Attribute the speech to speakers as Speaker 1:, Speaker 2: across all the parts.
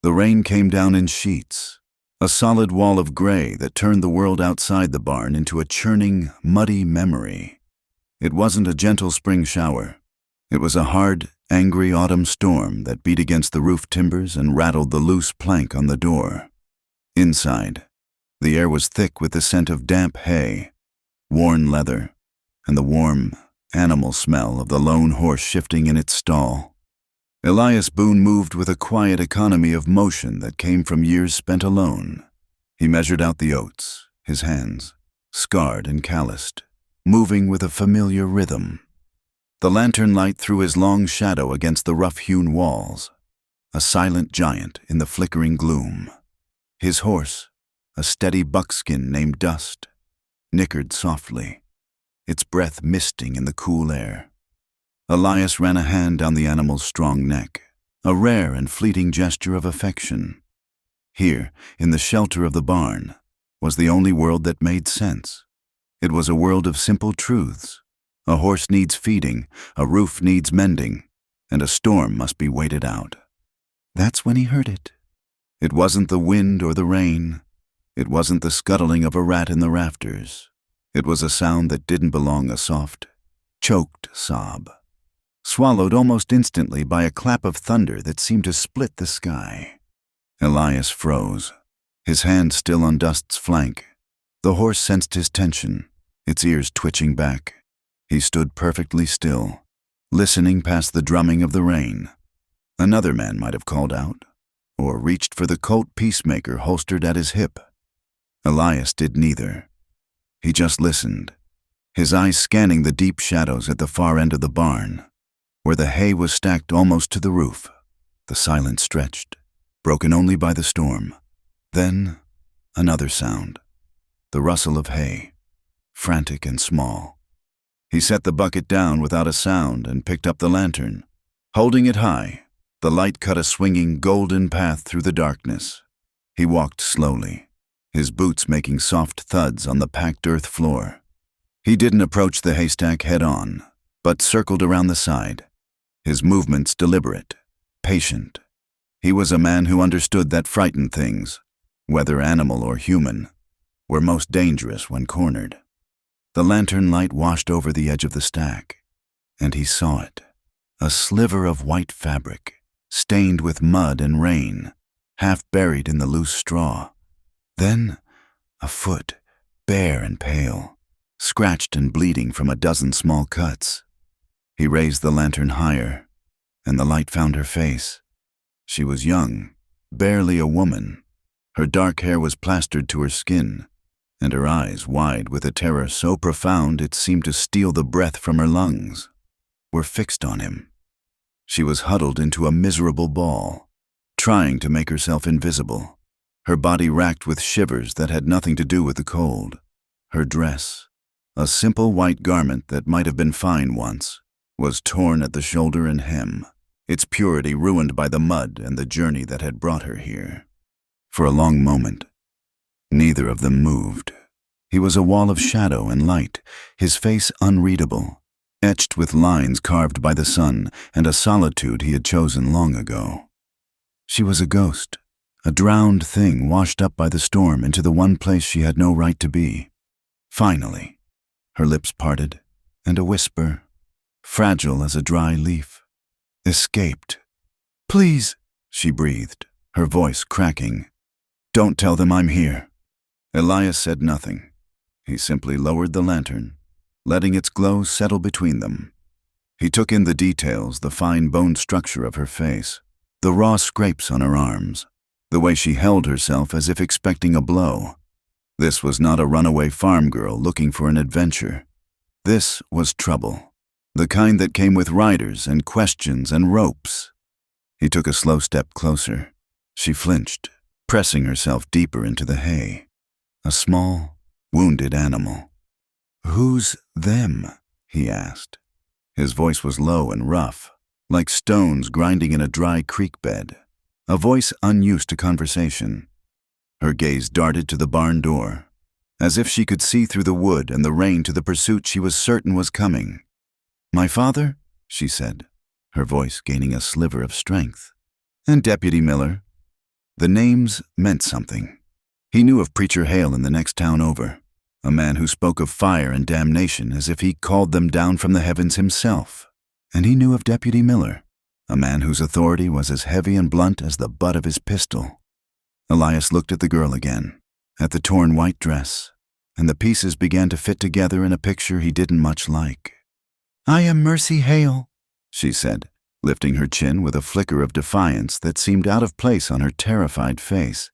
Speaker 1: The rain came down in sheets, a solid wall of gray that turned the world outside the barn into a churning, muddy memory. It wasn't a gentle spring shower. It was a hard, angry autumn storm that beat against the roof timbers and rattled the loose plank on the door. Inside, the air was thick with the scent of damp hay, worn leather, and the warm, animal smell of the lone horse shifting in its stall. Elias Boone moved with a quiet economy of motion that came from years spent alone. He measured out the oats, his hands, scarred and calloused, moving with a familiar rhythm. The lantern light threw his long shadow against the rough-hewn walls, a silent giant in the flickering gloom. His horse, a steady buckskin named Dust, nickered softly, its breath misting in the cool air. Elias ran a hand down the animal's strong neck, a rare and fleeting gesture of affection. Here, in the shelter of the barn, was the only world that made sense. It was a world of simple truths. A horse needs feeding, a roof needs mending, and a storm must be waited out. That's when he heard it. It wasn't the wind or the rain. It wasn't the scuttling of a rat in the rafters. It was a sound that didn't belong, a soft, choked sob, swallowed almost instantly by a clap of thunder that seemed to split the sky. Elias froze, his hand still on Dust's flank. The horse sensed his tension, its ears twitching back. He stood perfectly still, listening past the drumming of the rain. Another man might have called out, or reached for the Colt Peacemaker holstered at his hip. Elias did neither. He just listened, his eyes scanning the deep shadows at the far end of the barn, where the hay was stacked almost to the roof. The silence stretched, broken only by the storm. Then, another sound, the rustle of hay, frantic and small. He set the bucket down without a sound and picked up the lantern. Holding it high, the light cut a swinging golden path through the darkness. He walked slowly, his boots making soft thuds on the packed earth floor. He didn't approach the haystack head-on, but circled around the side, his movements deliberate, patient. He was a man who understood that frightened things, whether animal or human, were most dangerous when cornered. The lantern light washed over the edge of the stack, and he saw it, a sliver of white fabric, stained with mud and rain, half buried in the loose straw. Then, a foot, bare and pale, scratched and bleeding from a dozen small cuts. He raised the lantern higher, and the light found her face. She was young, barely a woman. Her dark hair was plastered to her skin, and her eyes, wide with a terror so profound it seemed to steal the breath from her lungs, were fixed on him. She was huddled into a miserable ball, trying to make herself invisible, her body racked with shivers that had nothing to do with the cold. Her dress, a simple white garment that might have been fine once, was torn at the shoulder and hem, its purity ruined by the mud and the journey that had brought her here. For a long moment, neither of them moved. He was a wall of shadow and light, his face unreadable, etched with lines carved by the sun and a solitude he had chosen long ago. She was a ghost, a drowned thing washed up by the storm into the one place she had no right to be. Finally, her lips parted, and a whisper, fragile as a dry leaf, escaped. "Please," she breathed, her voice cracking. "Don't tell them I'm here." Elias said nothing. He simply lowered the lantern, letting its glow settle between them. He took in the details, the fine bone structure of her face, the raw scrapes on her arms, the way she held herself as if expecting a blow. This was not a runaway farm girl looking for an adventure. This was trouble, the kind that came with riders and questions and ropes. He took a slow step closer. She flinched, pressing herself deeper into the hay. A small, wounded animal. "Who's them?" he asked. His voice was low and rough, like stones grinding in a dry creek bed, a voice unused to conversation. Her gaze darted to the barn door, as if she could see through the wood and the rain to the pursuit she was certain was coming. "My father?" she said, her voice gaining a sliver of strength. "And Deputy Miller." The names meant something. He knew of Preacher Hale in the next town over, a man who spoke of fire and damnation as if he called them down from the heavens himself. And he knew of Deputy Miller, a man whose authority was as heavy and blunt as the butt of his pistol. Elias looked at the girl again, at the torn white dress, and the pieces began to fit together in a picture he didn't much like. "I am Mercy Hale," she said, lifting her chin with a flicker of defiance that seemed out of place on her terrified face.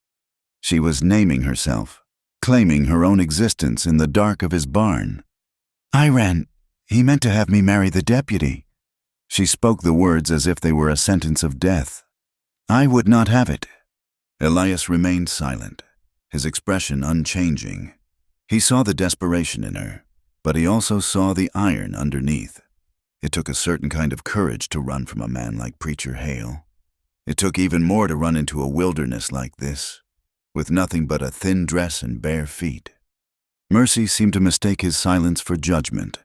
Speaker 1: She was naming herself, claiming her own existence in the dark of his barn. He meant to have me marry the deputy." She spoke the words as if they were a sentence of death. "I would not have it." Elias remained silent, his expression unchanging. He saw the desperation in her, but he also saw the iron underneath. It took a certain kind of courage to run from a man like Preacher Hale. It took even more to run into a wilderness like this, with nothing but a thin dress and bare feet. Mercy seemed to mistake his silence for judgment,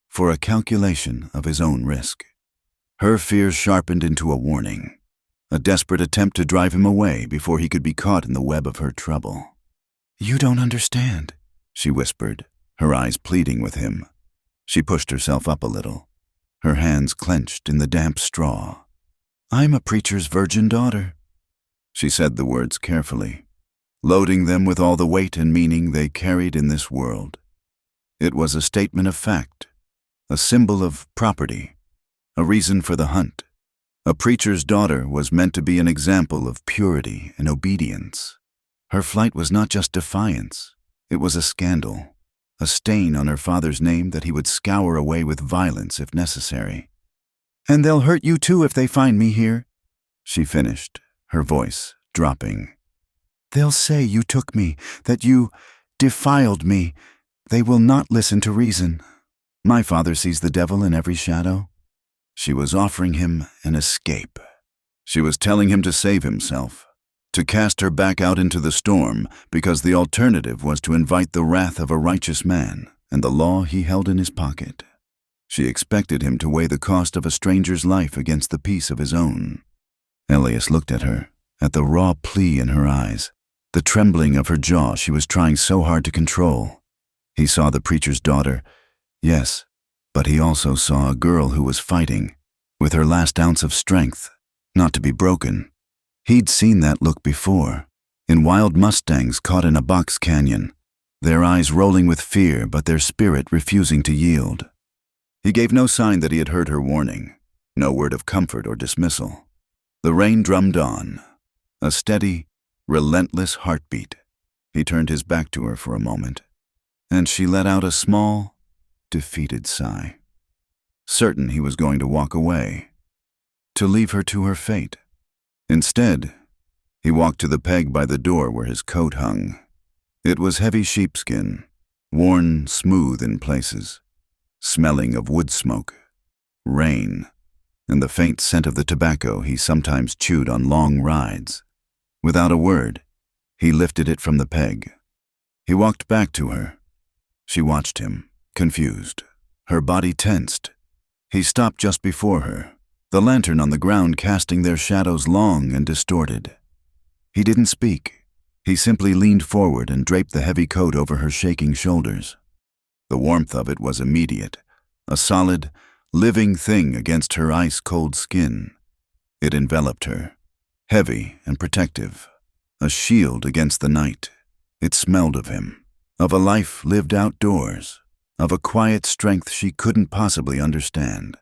Speaker 1: for a calculation of his own risk. Her fear sharpened into a warning, a desperate attempt to drive him away before he could be caught in the web of her trouble. "You don't understand," she whispered, her eyes pleading with him. She pushed herself up a little, her hands clenched in the damp straw. "I'm a preacher's virgin daughter." She said the words carefully, loading them with all the weight and meaning they carried in this world. It was a statement of fact, a symbol of property, a reason for the hunt. A preacher's daughter was meant to be an example of purity and obedience. Her flight was not just defiance, it was a scandal, a stain on her father's name that he would scour away with violence if necessary. "And they'll hurt you too if they find me here," she finished, her voice dropping. "They'll say you took me, that you defiled me. They will not listen to reason. My father sees the devil in every shadow." She was offering him an escape. She was telling him to save himself, to cast her back out into the storm, because the alternative was to invite the wrath of a righteous man and the law he held in his pocket. She expected him to weigh the cost of a stranger's life against the peace of his own. Elias looked at her, at the raw plea in her eyes, the trembling of her jaw she was trying so hard to control. He saw the preacher's daughter, yes, but he also saw a girl who was fighting, with her last ounce of strength, not to be broken. He'd seen that look before, in wild mustangs caught in a box canyon, their eyes rolling with fear but their spirit refusing to yield. He gave no sign that he had heard her warning, no word of comfort or dismissal. The rain drummed on, a steady, relentless heartbeat. He turned his back to her for a moment, and she let out a small, defeated sigh. Certain he was going to walk away, to leave her to her fate. Instead, he walked to the peg by the door where his coat hung. It was heavy sheepskin, worn smooth in places, smelling of wood smoke, rain, and the faint scent of the tobacco he sometimes chewed on long rides. Without a word, he lifted it from the peg. He walked back to her. She watched him, confused, her body tensed. He stopped just before her, the lantern on the ground casting their shadows long and distorted. He didn't speak. He simply leaned forward and draped the heavy coat over her shaking shoulders. The warmth of it was immediate, a solid, living thing against her ice-cold skin. It enveloped her, heavy and protective, a shield against the night. It smelled of him, of a life lived outdoors, of a quiet strength she couldn't possibly understand.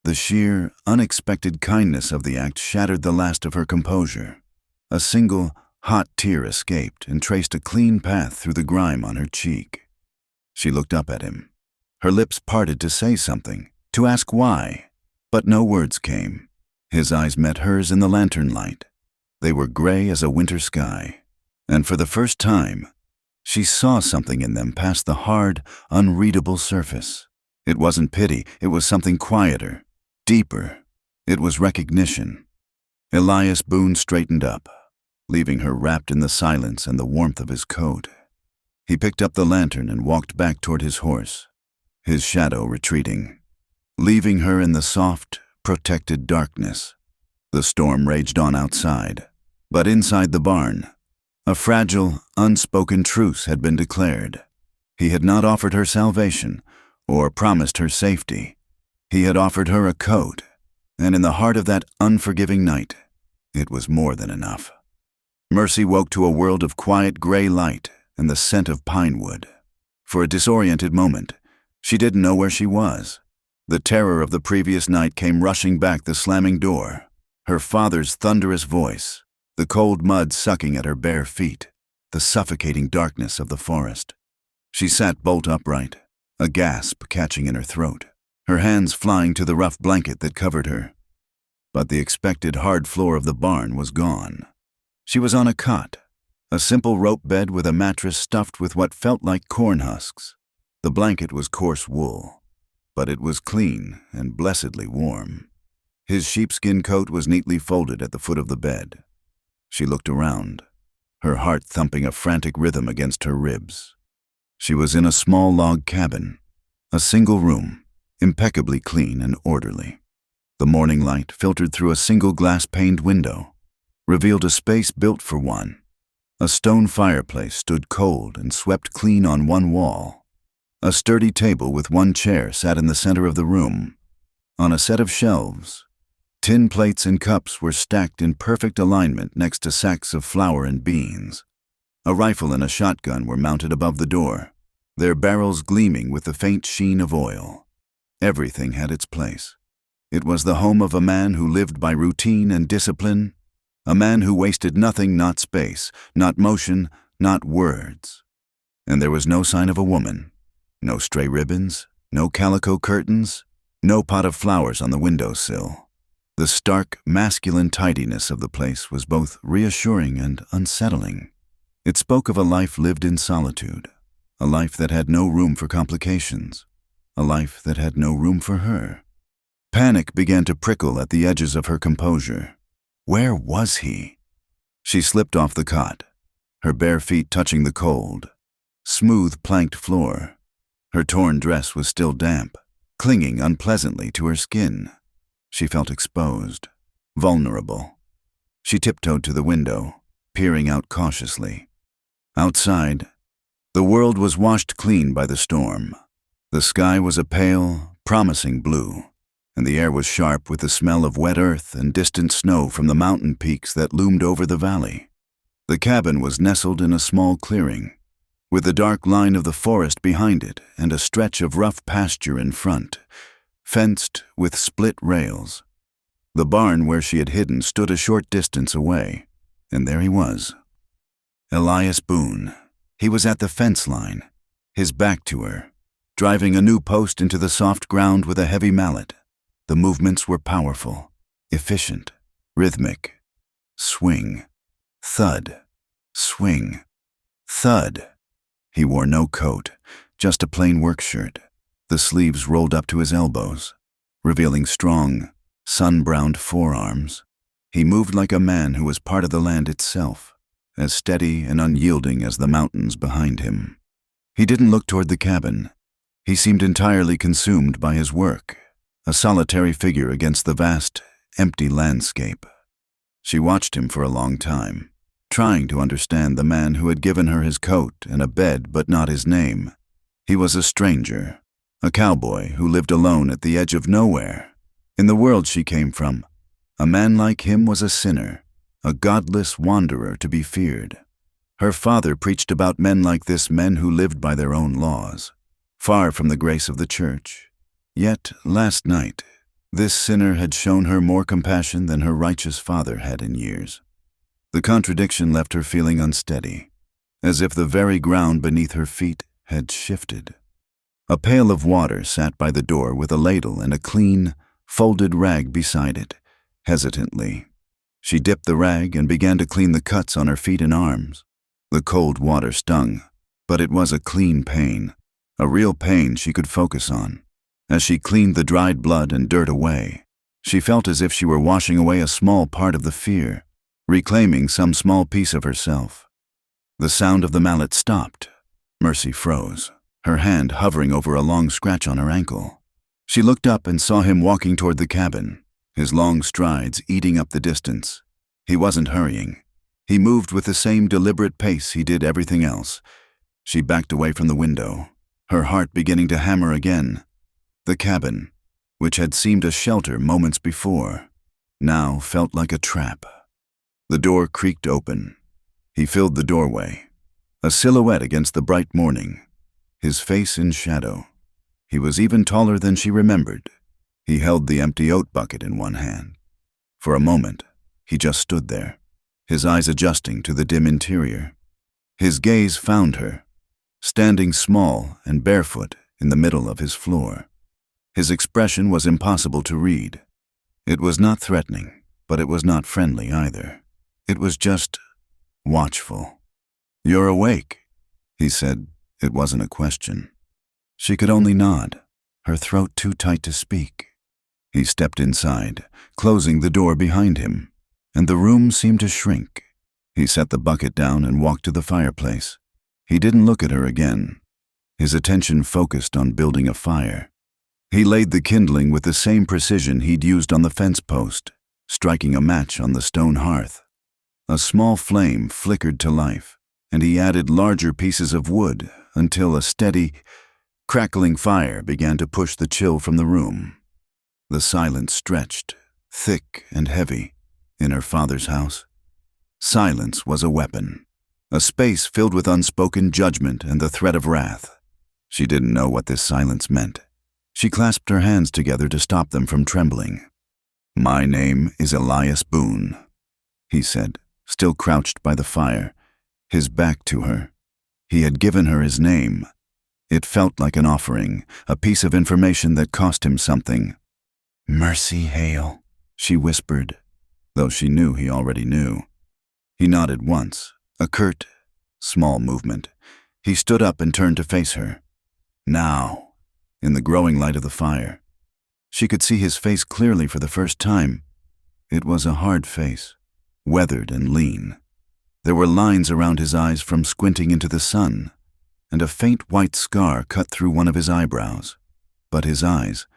Speaker 1: The sheer, unexpected kindness of the act shattered the last of her composure. A single, hot tear escaped and traced a clean path through the grime on her cheek. She looked up at him. Her lips parted to say something, to ask why, but no words came. His eyes met hers in the lantern light. They were gray as a winter sky, and for the first time, she saw something in them past the hard, unreadable surface. It wasn't pity, it was something quieter, deeper. It was recognition. Elias Boone straightened up, leaving her wrapped in the silence and the warmth of his coat. He picked up the lantern and walked back toward his horse, his shadow retreating, leaving her in the soft, protected darkness. The storm raged on outside, But inside the barn, a fragile, unspoken truce had been declared. He had not offered her salvation or promised her safety. He had offered her a coat, and in the heart of that unforgiving night, it was more than enough. Mercy woke to a world of quiet gray light and the scent of pine wood. For a disoriented moment, she didn't know where she was. The terror of the previous night came rushing back the slamming door, her father's thunderous voice, the cold mud sucking at her bare feet, the suffocating darkness of the forest. She sat bolt upright, a gasp catching in her throat, her hands flying to the rough blanket that covered her. But the expected hard floor of the barn was gone. She was on a cot, a simple rope bed with a mattress stuffed with what felt like corn husks. The blanket was coarse wool, but it was clean and blessedly warm. His sheepskin coat was neatly folded at the foot of the bed. She looked around, her heart thumping a frantic rhythm against her ribs. She was in a small log cabin, a single room, impeccably clean and orderly. The morning light, filtered through a single glass-paned window, revealed a space built for one. A stone fireplace stood cold and swept clean on one wall. A sturdy table with one chair sat in the center of the room. On a set of shelves, tin plates and cups were stacked in perfect alignment next to sacks of flour and beans. A rifle and a shotgun were mounted above the door, their barrels gleaming with the faint sheen of oil. Everything had its place. It was the home of a man who lived by routine and discipline, a man who wasted nothing, not space, not motion, not words. And there was no sign of a woman, no stray ribbons, no calico curtains, no pot of flowers on the windowsill. The stark, masculine tidiness of the place was both reassuring and unsettling. It spoke of a life lived in solitude, a life that had no room for complications, a life that had no room for her. Panic began to prickle at the edges of her composure. Where was he? She slipped off the cot, her bare feet touching the cold, smooth planked floor. Her torn dress was still damp, clinging unpleasantly to her skin. She felt exposed, vulnerable. She tiptoed to the window, peering out cautiously. Outside, the world was washed clean by the storm. The sky was a pale, promising blue, and the air was sharp with the smell of wet earth and distant snow from the mountain peaks that loomed over the valley. The cabin was nestled in a small clearing, with the dark line of the forest behind it and a stretch of rough pasture in front, fenced with split rails. The barn where she had hidden stood a short distance away, and there he was. Elias Boone. He was at the fence line, his back to her, driving a new post into the soft ground with a heavy mallet. The movements were powerful, efficient, rhythmic. Swing, thud, swing, thud. He wore no coat, just a plain work shirt, the sleeves rolled up to his elbows, revealing strong, sun-browned forearms. He moved like a man who was part of the land itself, as steady and unyielding as the mountains behind him. He didn't look toward the cabin. He seemed entirely consumed by his work, a solitary figure against the vast, empty landscape. She watched him for a long time, trying to understand the man who had given her his coat and a bed but not his name. He was a stranger, a cowboy who lived alone at the edge of nowhere. In the world she came from, a man like him was a sinner, a godless wanderer to be feared. Her father preached about men like this, men who lived by their own laws, far from the grace of the church. Yet, last night, this sinner had shown her more compassion than her righteous father had in years. The contradiction left her feeling unsteady, as if the very ground beneath her feet had shifted. A pail of water sat by the door with a ladle and a clean, folded rag beside it, hesitantly. She dipped the rag and began to clean the cuts on her feet and arms. The cold water stung, but it was a clean pain, a real pain she could focus on. As she cleaned the dried blood and dirt away, she felt as if she were washing away a small part of the fear, reclaiming some small piece of herself. The sound of the mallet stopped. Mercy froze, her hand hovering over a long scratch on her ankle. She looked up and saw him walking toward the cabin, his long strides eating up the distance. He wasn't hurrying. He moved with the same deliberate pace he did everything else. She backed away from the window, her heart beginning to hammer again. The cabin, which had seemed a shelter moments before, now felt like a trap. The door creaked open. He filled the doorway, a silhouette against the bright morning, his face in shadow. He was even taller than she remembered. He held the empty oat bucket in one hand. For a moment, he just stood there, his eyes adjusting to the dim interior. His gaze found her, standing small and barefoot in the middle of his floor. His expression was impossible to read. It was not threatening, but it was not friendly either. It was just watchful. "You're awake," he said. It wasn't a question. She could only nod, her throat too tight to speak. He stepped inside, closing the door behind him, and the room seemed to shrink. He set the bucket down and walked to the fireplace. He didn't look at her again. His attention focused on building a fire. He laid the kindling with the same precision he'd used on the fence post, striking a match on the stone hearth. A small flame flickered to life, and he added larger pieces of wood until a steady, crackling fire began to push the chill from the room. The silence stretched, thick and heavy, in her father's house. Silence was a weapon, a space filled with unspoken judgment and the threat of wrath. She didn't know what this silence meant. She clasped her hands together to stop them from trembling. "My name is Elias Boone," he said, still crouched by the fire, his back to her. He had given her his name. It felt like an offering, a piece of information that cost him something. "Mercy Hale," she whispered, though she knew he already knew. He nodded once, a curt, small movement. He stood up and turned to face her. Now, in the growing light of the fire, she could see his face clearly for the first time. It was a hard face, weathered and lean. There were lines around his eyes from squinting into the sun, and a faint white scar cut through one of his eyebrows. But his eyes,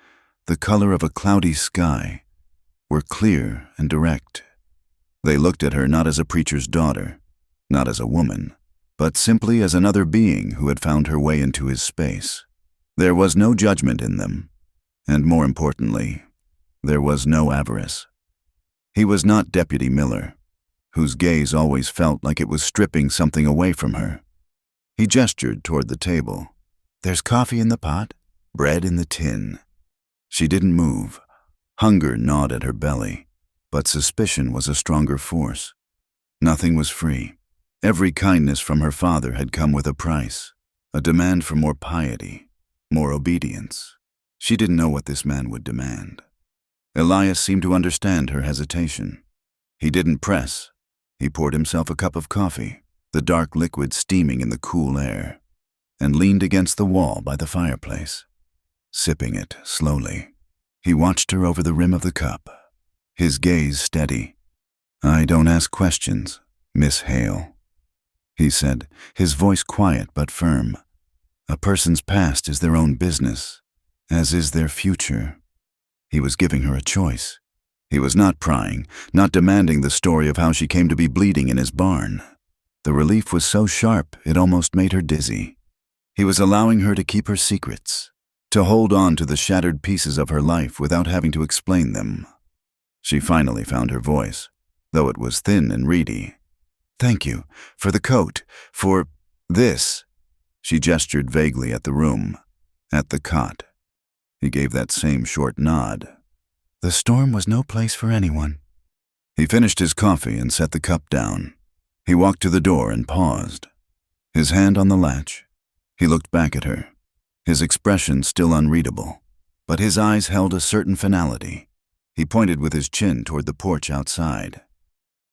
Speaker 1: the color of a cloudy sky, were clear and direct. They looked at her not as a preacher's daughter, not as a woman, but simply as another being who had found her way into his space. There was no judgment in them, and more importantly, there was no avarice. He was not Deputy Miller, whose gaze always felt like it was stripping something away from her. He gestured toward the table. "There's coffee in the pot, bread in the tin." She didn't move. Hunger gnawed at her belly, but suspicion was a stronger force. Nothing was free. Every kindness from her father had come with a price, a demand for more piety, more obedience. She didn't know what this man would demand. Elias seemed to understand her hesitation. He didn't press. He poured himself a cup of coffee, the dark liquid steaming in the cool air, and leaned against the wall by the fireplace. Sipping it slowly, he watched her over the rim of the cup, his gaze steady. "I don't ask questions, Miss Hale," he said, his voice quiet but firm. "A person's past is their own business, as is their future." He was giving her a choice. He was not prying, not demanding the story of how she came to be bleeding in his barn. The relief was so sharp it almost made her dizzy. He was allowing her to keep her secrets, to hold on to the shattered pieces of her life without having to explain them. She finally found her voice, though it was thin and reedy. "Thank you, for the coat, for this." She gestured vaguely at the room, at the cot. He gave that same short nod. "The storm was no place for anyone." He finished his coffee and set the cup down. He walked to the door and paused, his hand on the latch. He looked back at her, his expression still unreadable, but his eyes held a certain finality. He pointed with his chin toward the porch outside.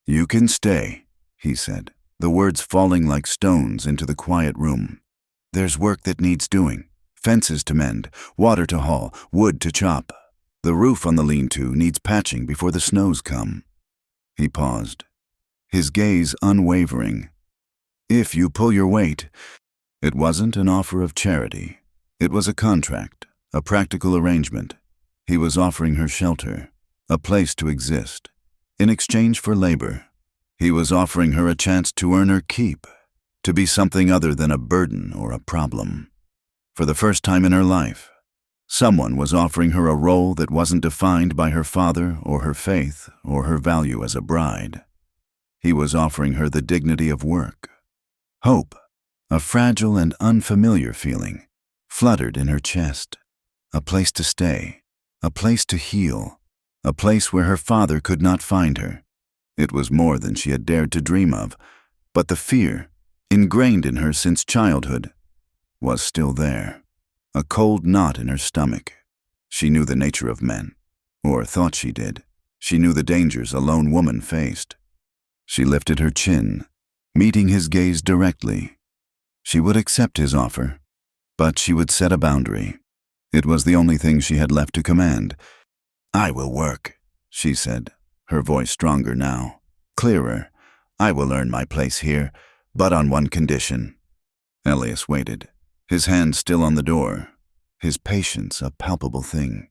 Speaker 1: "You can stay," he said, the words falling like stones into the quiet room. "There's work that needs doing, fences to mend, water to haul, wood to chop. The roof on the lean-to needs patching before the snows come." He paused, his gaze unwavering. "If you pull your weight." It wasn't an offer of charity. It was a contract, a practical arrangement. He was offering her shelter, a place to exist, in exchange for labor. He was offering her a chance to earn her keep, to be something other than a burden or a problem. For the first time in her life, someone was offering her a role that wasn't defined by her father or her faith or her value as a bride. He was offering her the dignity of work. Hope, a fragile and unfamiliar feeling, fluttered in her chest. A place to stay, a place to heal, a place where her father could not find her. It was more than she had dared to dream of, but the fear, ingrained in her since childhood, was still there. A cold knot in her stomach. She knew the nature of men, or thought she did. She knew the dangers a lone woman faced. She lifted her chin, meeting his gaze directly. She would accept his offer, but she would set a boundary. It was the only thing she had left to command. "I will work," she said, her voice stronger now, clearer. "I will earn my place here, but on one condition." Elias waited, his hand still on the door, his patience a palpable thing.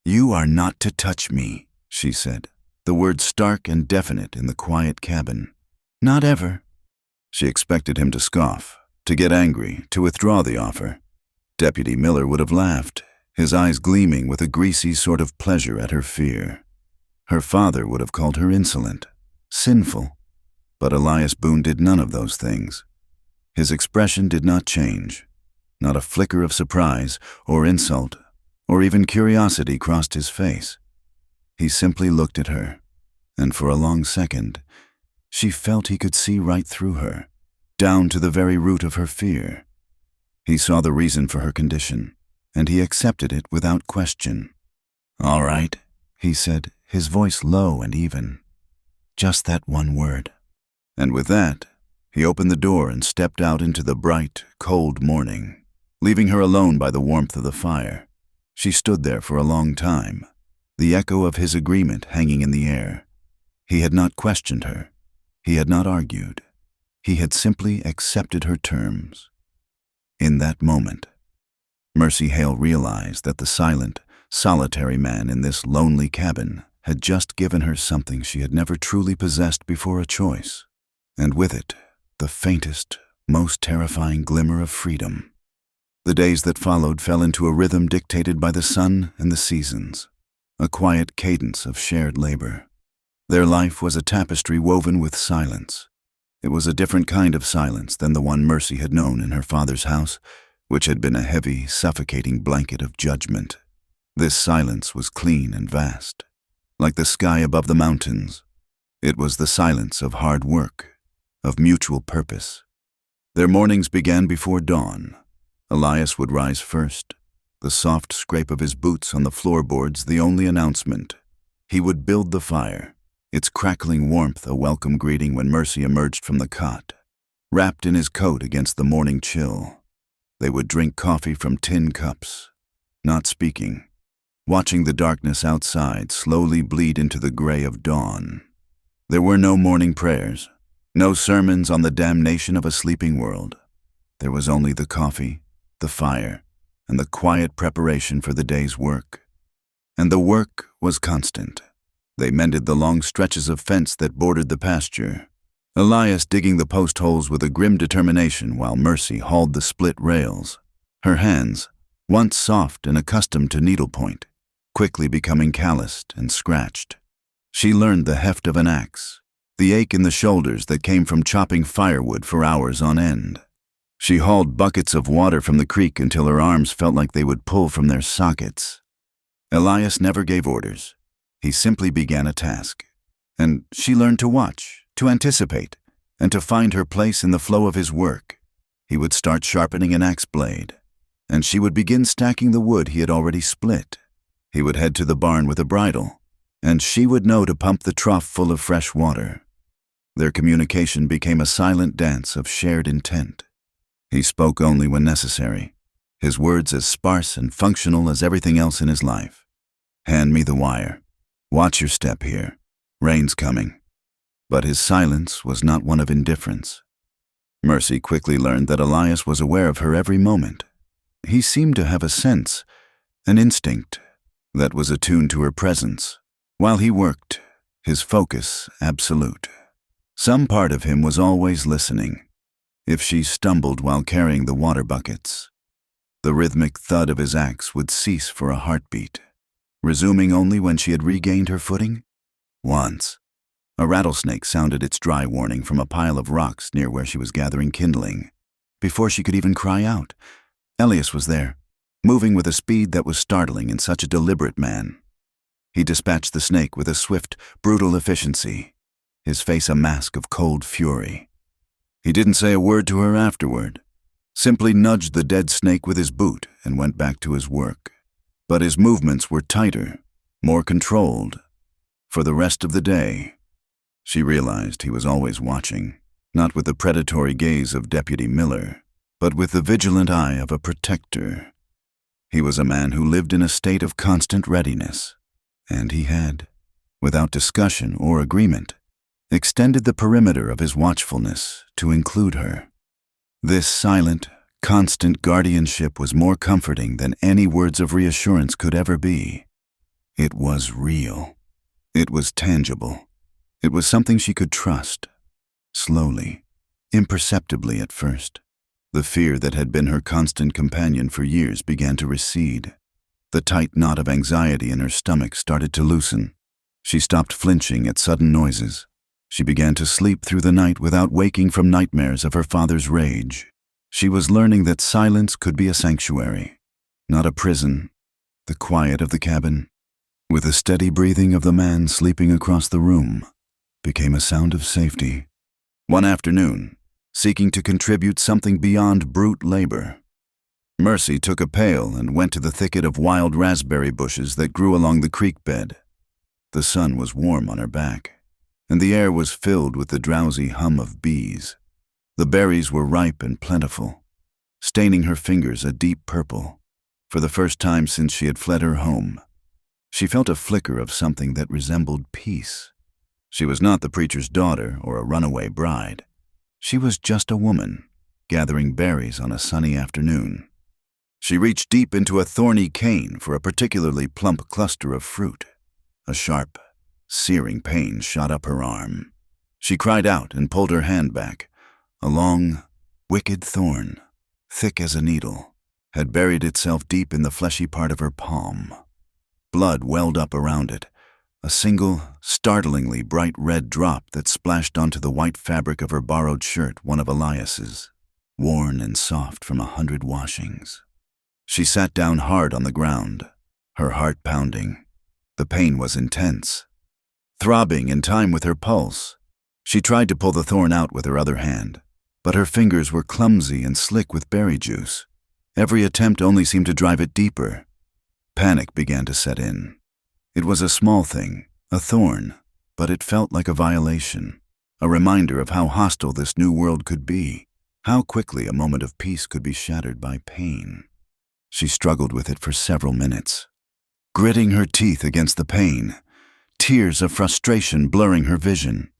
Speaker 1: "You are not to touch me," she said, the words stark and definite in the quiet cabin. "Not ever." She expected him to scoff, to get angry, to withdraw the offer. Deputy Miller would have laughed, his eyes gleaming with a greasy sort of pleasure at her fear. Her father would have called her insolent, sinful, but Elias Boone did none of those things. His expression did not change. Not a flicker of surprise or insult or even curiosity crossed his face. He simply looked at her, and for a long second, she felt he could see right through her, down to the very root of her fear. He saw the reason for her condition, and he accepted it without question. "All right," he said, his voice low and even. "Just that one word." And with that, he opened the door and stepped out into the bright, cold morning, leaving her alone by the warmth of the fire. She stood there for a long time, the echo of his agreement hanging in the air. He had not questioned her. He had not argued. He had simply accepted her terms. In that moment, Mercy Hale realized that the silent, solitary man in this lonely cabin had just given her something she had never truly possessed before a choice, and with it, the faintest, most terrifying glimmer of freedom. The days that followed fell into a rhythm dictated by the sun and the seasons, a quiet cadence of shared labor. Their life was a tapestry woven with silence. It was a different kind of silence than the one Mercy had known in her father's house, which had been a heavy, suffocating blanket of judgment. This silence was clean and vast, like the sky above the mountains. It was the silence of hard work, of mutual purpose. Their mornings began before dawn. Elias would rise first, the soft scrape of his boots on the floorboards the only announcement. He would build the fire, its crackling warmth a welcome greeting when Mercy emerged from the cot, wrapped in his coat against the morning chill. They would drink coffee from tin cups, not speaking, watching the darkness outside slowly bleed into the gray of dawn. There were no morning prayers, no sermons on the damnation of a sleeping world. There was only the coffee, the fire, and the quiet preparation for the day's work. And the work was constant. They mended the long stretches of fence that bordered the pasture, Elias digging the post holes with a grim determination while Mercy hauled the split rails. Her hands, once soft and accustomed to needlepoint, quickly becoming calloused and scratched. She learned the heft of an axe, the ache in the shoulders that came from chopping firewood for hours on end. She hauled buckets of water from the creek until her arms felt like they would pull from their sockets. Elias never gave orders. He simply began a task. And she learned to watch, to anticipate, and to find her place in the flow of his work. He would start sharpening an axe blade, and she would begin stacking the wood he had already split. He would head to the barn with a bridle, and she would know to pump the trough full of fresh water. Their communication became a silent dance of shared intent. He spoke only when necessary, his words as sparse and functional as everything else in his life. "Hand me the wire. Watch your step here. Rain's coming." But his silence was not one of indifference. Mercy quickly learned that Elias was aware of her every moment. He seemed to have a sense, an instinct, that was attuned to her presence. While he worked, his focus absolute. Some part of him was always listening. If she stumbled while carrying the water buckets, the rhythmic thud of his axe would cease for a heartbeat, resuming only when she had regained her footing. Once, a rattlesnake sounded its dry warning from a pile of rocks near where she was gathering kindling. Before she could even cry out, Elias was there, moving with a speed that was startling in such a deliberate man. He dispatched the snake with a swift, brutal efficiency, his face a mask of cold fury. He didn't say a word to her afterward, simply nudged the dead snake with his boot and went back to his work. But his movements were tighter, more controlled. For the rest of the day, she realized he was always watching, not with the predatory gaze of Deputy Miller, but with the vigilant eye of a protector. He was a man who lived in a state of constant readiness, and he had, without discussion or agreement, extended the perimeter of his watchfulness to include her. This silent, constant guardianship was more comforting than any words of reassurance could ever be. It was real. It was tangible. It was something she could trust. Slowly, imperceptibly at first, the fear that had been her constant companion for years began to recede. The tight knot of anxiety in her stomach started to loosen. She stopped flinching at sudden noises. She began to sleep through the night without waking from nightmares of her father's rage. She was learning that silence could be a sanctuary, not a prison. The quiet of the cabin, with the steady breathing of the man sleeping across the room, became a sound of safety. One afternoon, seeking to contribute something beyond brute labor, Mercy took a pail and went to the thicket of wild raspberry bushes that grew along the creek bed. The sun was warm on her back, and the air was filled with the drowsy hum of bees. The berries were ripe and plentiful, staining her fingers a deep purple. For the first time since she had fled her home, she felt a flicker of something that resembled peace. She was not the preacher's daughter or a runaway bride. She was just a woman, gathering berries on a sunny afternoon. She reached deep into a thorny cane for a particularly plump cluster of fruit. A sharp, searing pain shot up her arm. She cried out and pulled her hand back. A long, wicked thorn, thick as a needle, had buried itself deep in the fleshy part of her palm. Blood welled up around it, a single, startlingly bright red drop that splashed onto the white fabric of her borrowed shirt, one of Elias's, worn and soft from 100 washings. She sat down hard on the ground, her heart pounding. The pain was intense, throbbing in time with her pulse. She tried to pull the thorn out with her other hand, but her fingers were clumsy and slick with berry juice. Every attempt only seemed to drive it deeper. Panic began to set in. It was a small thing, a thorn, but it felt like a violation, a reminder of how hostile this new world could be, how quickly a moment of peace could be shattered by pain. She struggled with it for several minutes, gritting her teeth against the pain, tears of frustration blurring her vision.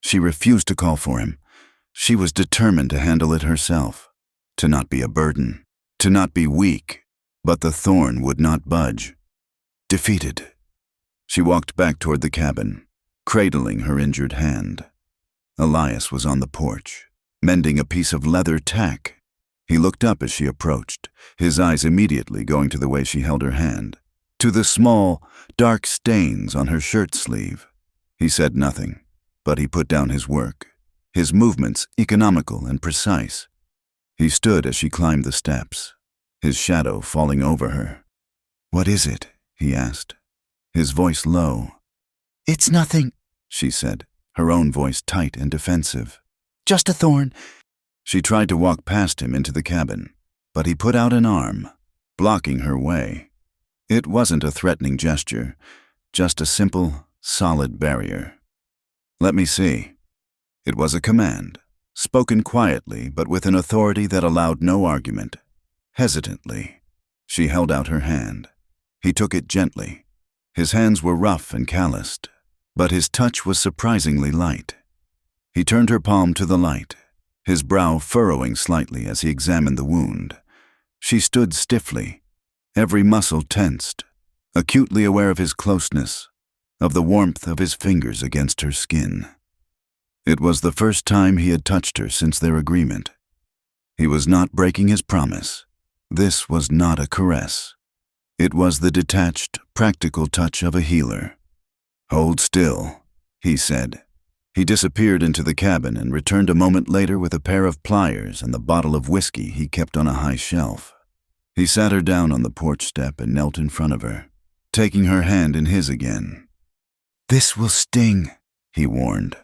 Speaker 1: She refused to call for him. She was determined to handle it herself, to not be a burden, to not be weak, but the thorn would not budge. Defeated, she walked back toward the cabin, cradling her injured hand. Elias was on the porch, mending a piece of leather tack. He looked up as she approached, his eyes immediately going to the way she held her hand, to the small, dark stains on her shirt sleeve. He said nothing, but he put down his work, his movements economical and precise. He stood as she climbed the steps, his shadow falling over her. "What is it?" he asked, his voice low. "It's nothing," she said, her own voice tight and defensive. "Just a thorn." She tried to walk past him into the cabin, but he put out an arm, blocking her way. It wasn't a threatening gesture, just a simple, solid barrier. "Let me see." It was a command, spoken quietly but with an authority that allowed no argument. Hesitantly, she held out her hand. He took it gently. His hands were rough and calloused, but his touch was surprisingly light. He turned her palm to the light, his brow furrowing slightly as he examined the wound. She stood stiffly, every muscle tensed, acutely aware of his closeness, of the warmth of his fingers against her skin. It was the first time he had touched her since their agreement. He was not breaking his promise. This was not a caress. It was the detached, practical touch of a healer. "Hold still," he said. He disappeared into the cabin and returned a moment later with a pair of pliers and the bottle of whiskey he kept on a high shelf. He sat her down on the porch step and knelt in front of her, taking her hand in his again. "This will sting," he warned.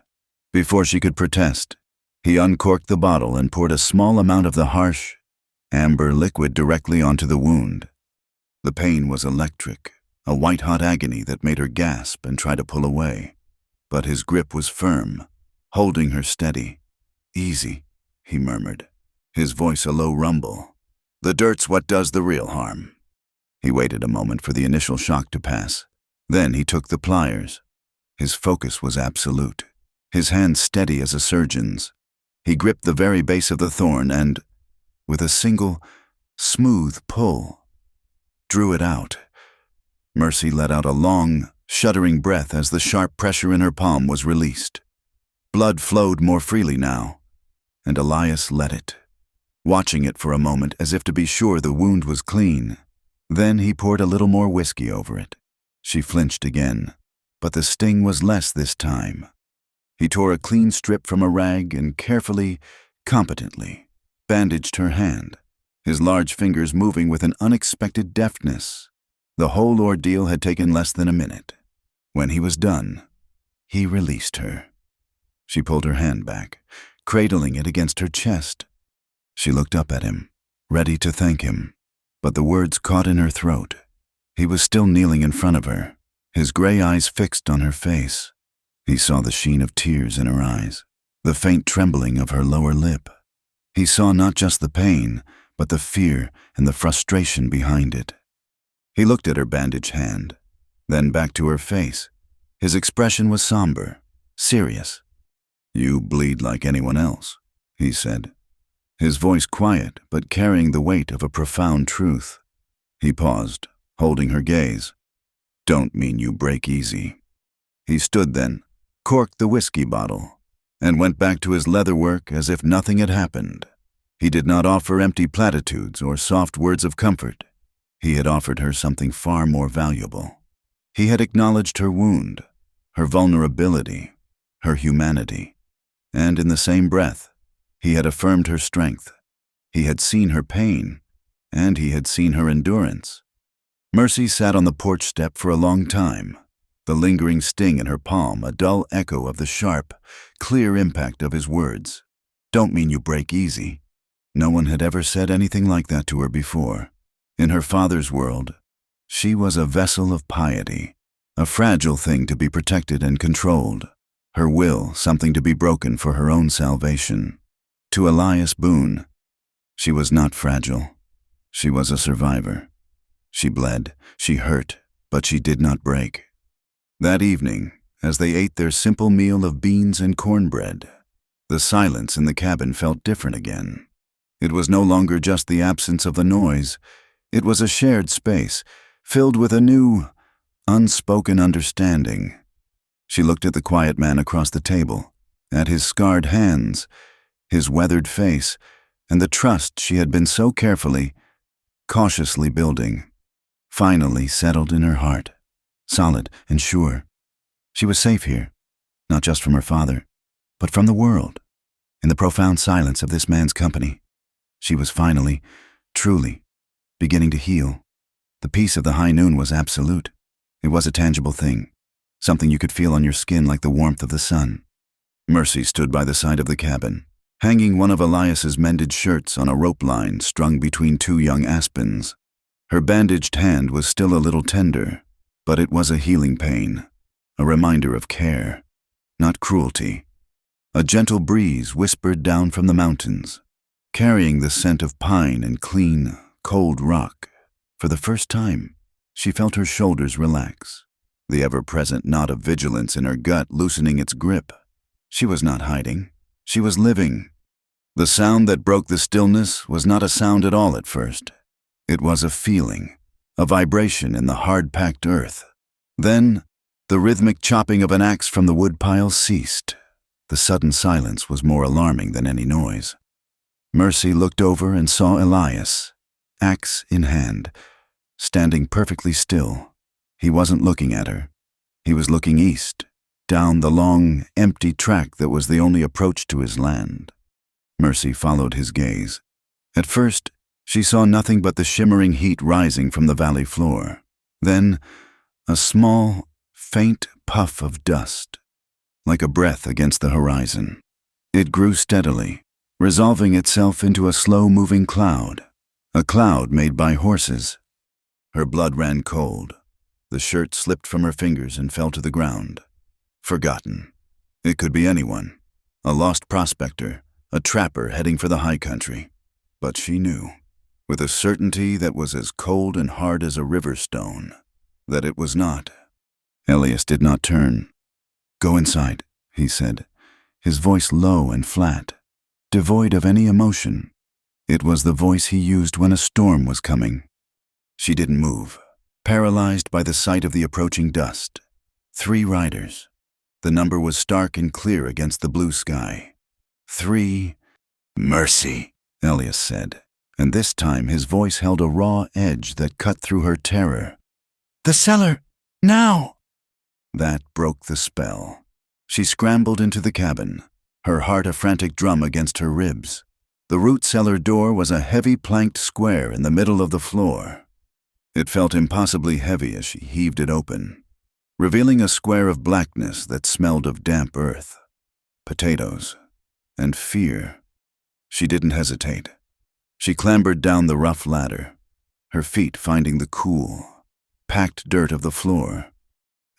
Speaker 1: Before she could protest, he uncorked the bottle and poured a small amount of the harsh, amber liquid directly onto the wound. The pain was electric, a white-hot agony that made her gasp and try to pull away. But his grip was firm, holding her steady. "Easy," he murmured, his voice a low rumble. "The dirt's what does the real harm." He waited a moment for the initial shock to pass. Then he took the pliers. His focus was absolute, his hand steady as a surgeon's. He gripped the very base of the thorn and, with a single, smooth pull, drew it out. Mercy let out a long, shuddering breath as the sharp pressure in her palm was released. Blood flowed more freely now, and Elias let it, watching it for a moment as if to be sure the wound was clean. Then he poured a little more whiskey over it. She flinched again, but the sting was less this time. He tore a clean strip from a rag and carefully, competently, bandaged her hand, his large fingers moving with an unexpected deftness. The whole ordeal had taken less than a minute. When he was done, he released her. She pulled her hand back, cradling it against her chest. She looked up at him, ready to thank him, but the words caught in her throat. He was still kneeling in front of her, his gray eyes fixed on her face. He saw the sheen of tears in her eyes, the faint trembling of her lower lip. He saw not just the pain, but the fear and the frustration behind it. He looked at her bandaged hand, then back to her face. His expression was somber, serious. "You bleed like anyone else," he said, his voice quiet but carrying the weight of a profound truth. He paused, holding her gaze. "Don't mean you break easy." He stood then, corked the whiskey bottle, and went back to his leather work as if nothing had happened. He did not offer empty platitudes or soft words of comfort. He had offered her something far more valuable. He had acknowledged her wound, her vulnerability, her humanity, and in the same breath, he had affirmed her strength. He had seen her pain, and he had seen her endurance. Mercy sat on the porch step for a long time, the lingering sting in her palm a dull echo of the sharp, clear impact of his words. "Don't mean you break easy." No one had ever said anything like that to her before. In her father's world, she was a vessel of piety, a fragile thing to be protected and controlled, her will something to be broken for her own salvation. To Elias Boone, she was not fragile. She was a survivor. She bled, she hurt, but she did not break. That evening, as they ate their simple meal of beans and cornbread, the silence in the cabin felt different again. It was no longer just the absence of the noise. It was a shared space, filled with a new, unspoken understanding. She looked at the quiet man across the table, at his scarred hands, his weathered face, and the trust she had been so carefully, cautiously building, finally settled in her heart, solid and sure. She was safe here, not just from her father, but from the world. In the profound silence of this man's company, she was finally, truly, beginning to heal. The peace of the high noon was absolute. It was a tangible thing, something you could feel on your skin like the warmth of the sun. Mercy stood by the side of the cabin, hanging one of Elias's mended shirts on a rope line strung between two young aspens. Her bandaged hand was still a little tender, but it was a healing pain, a reminder of care, not cruelty. A gentle breeze whispered down from the mountains, carrying the scent of pine and clean, cold rock. For the first time, she felt her shoulders relax, the ever-present knot of vigilance in her gut loosening its grip. She was not hiding. She was living. The sound that broke the stillness was not a sound at all at first. It was a feeling, a vibration in the hard-packed earth. Then, the rhythmic chopping of an axe from the woodpile ceased. The sudden silence was more alarming than any noise. Mercy looked over and saw Elias, axe in hand, standing perfectly still. He wasn't looking at her. He was looking east, down the long, empty track that was the only approach to his land. Mercy followed his gaze. At first, she saw nothing but the shimmering heat rising from the valley floor. Then, a small, faint puff of dust, like a breath against the horizon. It grew steadily, resolving itself into a slow-moving cloud, a cloud made by horses. Her blood ran cold. The shirt slipped from her fingers and fell to the ground. Forgotten. It could be anyone, a lost prospector, a trapper heading for the high country. But she knew, with a certainty that was as cold and hard as a river stone, that it was not. Elias did not turn. "Go inside," he said, his voice low and flat, devoid of any emotion. It was the voice he used when a storm was coming. She didn't move, paralyzed by the sight of the approaching dust. 3 riders. The number was stark and clear against the blue sky. 3. "Mercy," Elias said, and this time his voice held a raw edge that cut through her terror. "The cellar! Now!" That broke the spell. She scrambled into the cabin, her heart a frantic drum against her ribs. The root cellar door was a heavy planked square in the middle of the floor. It felt impossibly heavy as she heaved it open, revealing a square of blackness that smelled of damp earth, potatoes, and fear. She didn't hesitate. She clambered down the rough ladder, her feet finding the cool, packed dirt of the floor.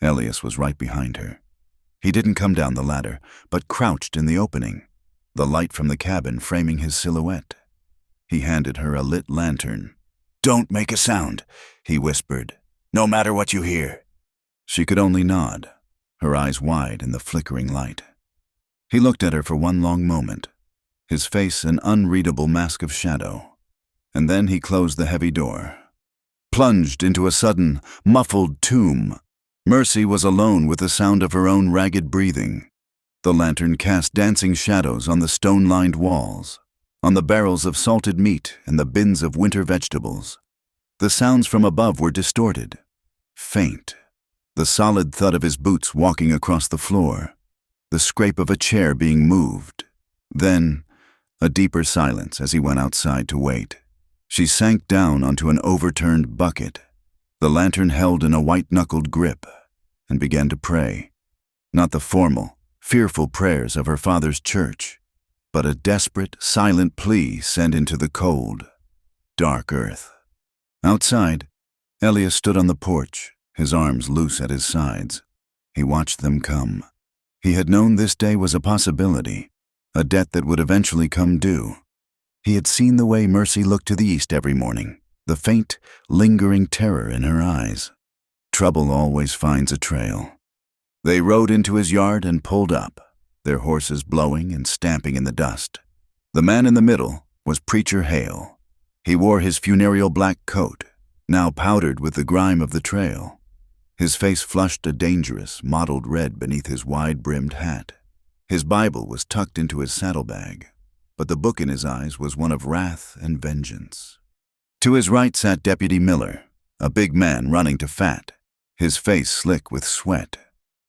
Speaker 1: Elias was right behind her. He didn't come down the ladder, but crouched in the opening, the light from the cabin framing his silhouette. He handed her a lit lantern. "Don't make a sound," he whispered, "no matter what you hear." She could only nod, her eyes wide in the flickering light. He looked at her for one long moment, his face an unreadable mask of shadow, and then he closed the heavy door. Plunged into a sudden, muffled tomb, Mercy was alone with the sound of her own ragged breathing. The lantern cast dancing shadows on the stone-lined walls, on the barrels of salted meat and the bins of winter vegetables. The sounds from above were distorted, faint. The solid thud of his boots walking across the floor, the scrape of a chair being moved. Then, a deeper silence as he went outside to wait. She sank down onto an overturned bucket, the lantern held in a white-knuckled grip, and began to pray. Not the formal, fearful prayers of her father's church, but a desperate, silent plea sent into the cold, dark earth. Outside, Elias stood on the porch, his arms loose at his sides. He watched them come. He had known this day was a possibility, a debt that would eventually come due. He had seen the way Mercy looked to the east every morning, the faint, lingering terror in her eyes. Trouble always finds a trail. They rode into his yard and pulled up, their horses blowing and stamping in the dust. The man in the middle was Preacher Hale. He wore his funereal black coat, now powdered with the grime of the trail. His face flushed a dangerous, mottled red beneath his wide-brimmed hat. His Bible was tucked into his saddlebag, but the book in his eyes was one of wrath and vengeance. To his right sat Deputy Miller, a big man running to fat, his face slick with sweat.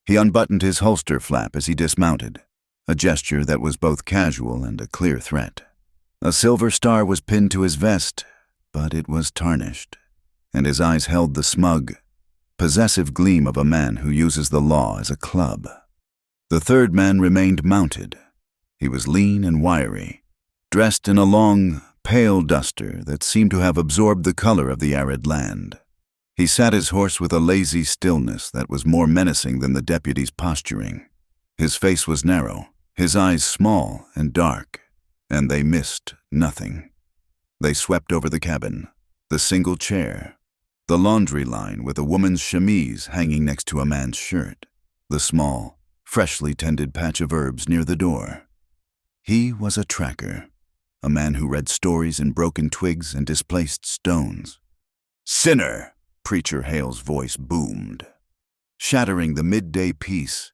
Speaker 1: He unbuttoned his holster flap as he dismounted, a gesture that was both casual and a clear threat. A silver star was pinned to his vest, but it was tarnished, and his eyes held the smug, possessive gleam of a man who uses the law as a club. The third man remained mounted. He was lean and wiry, dressed in a long, pale duster that seemed to have absorbed the color of the arid land. He sat his horse with a lazy stillness that was more menacing than the deputy's posturing. His face was narrow, his eyes small and dark, and they missed nothing. They swept over the cabin, the single chair, the laundry line with a woman's chemise hanging next to a man's shirt, the small, freshly tended patch of herbs near the door. He was a tracker, a man who read stories in broken twigs and displaced stones. "Sinner!" Preacher Hale's voice boomed, shattering the midday peace.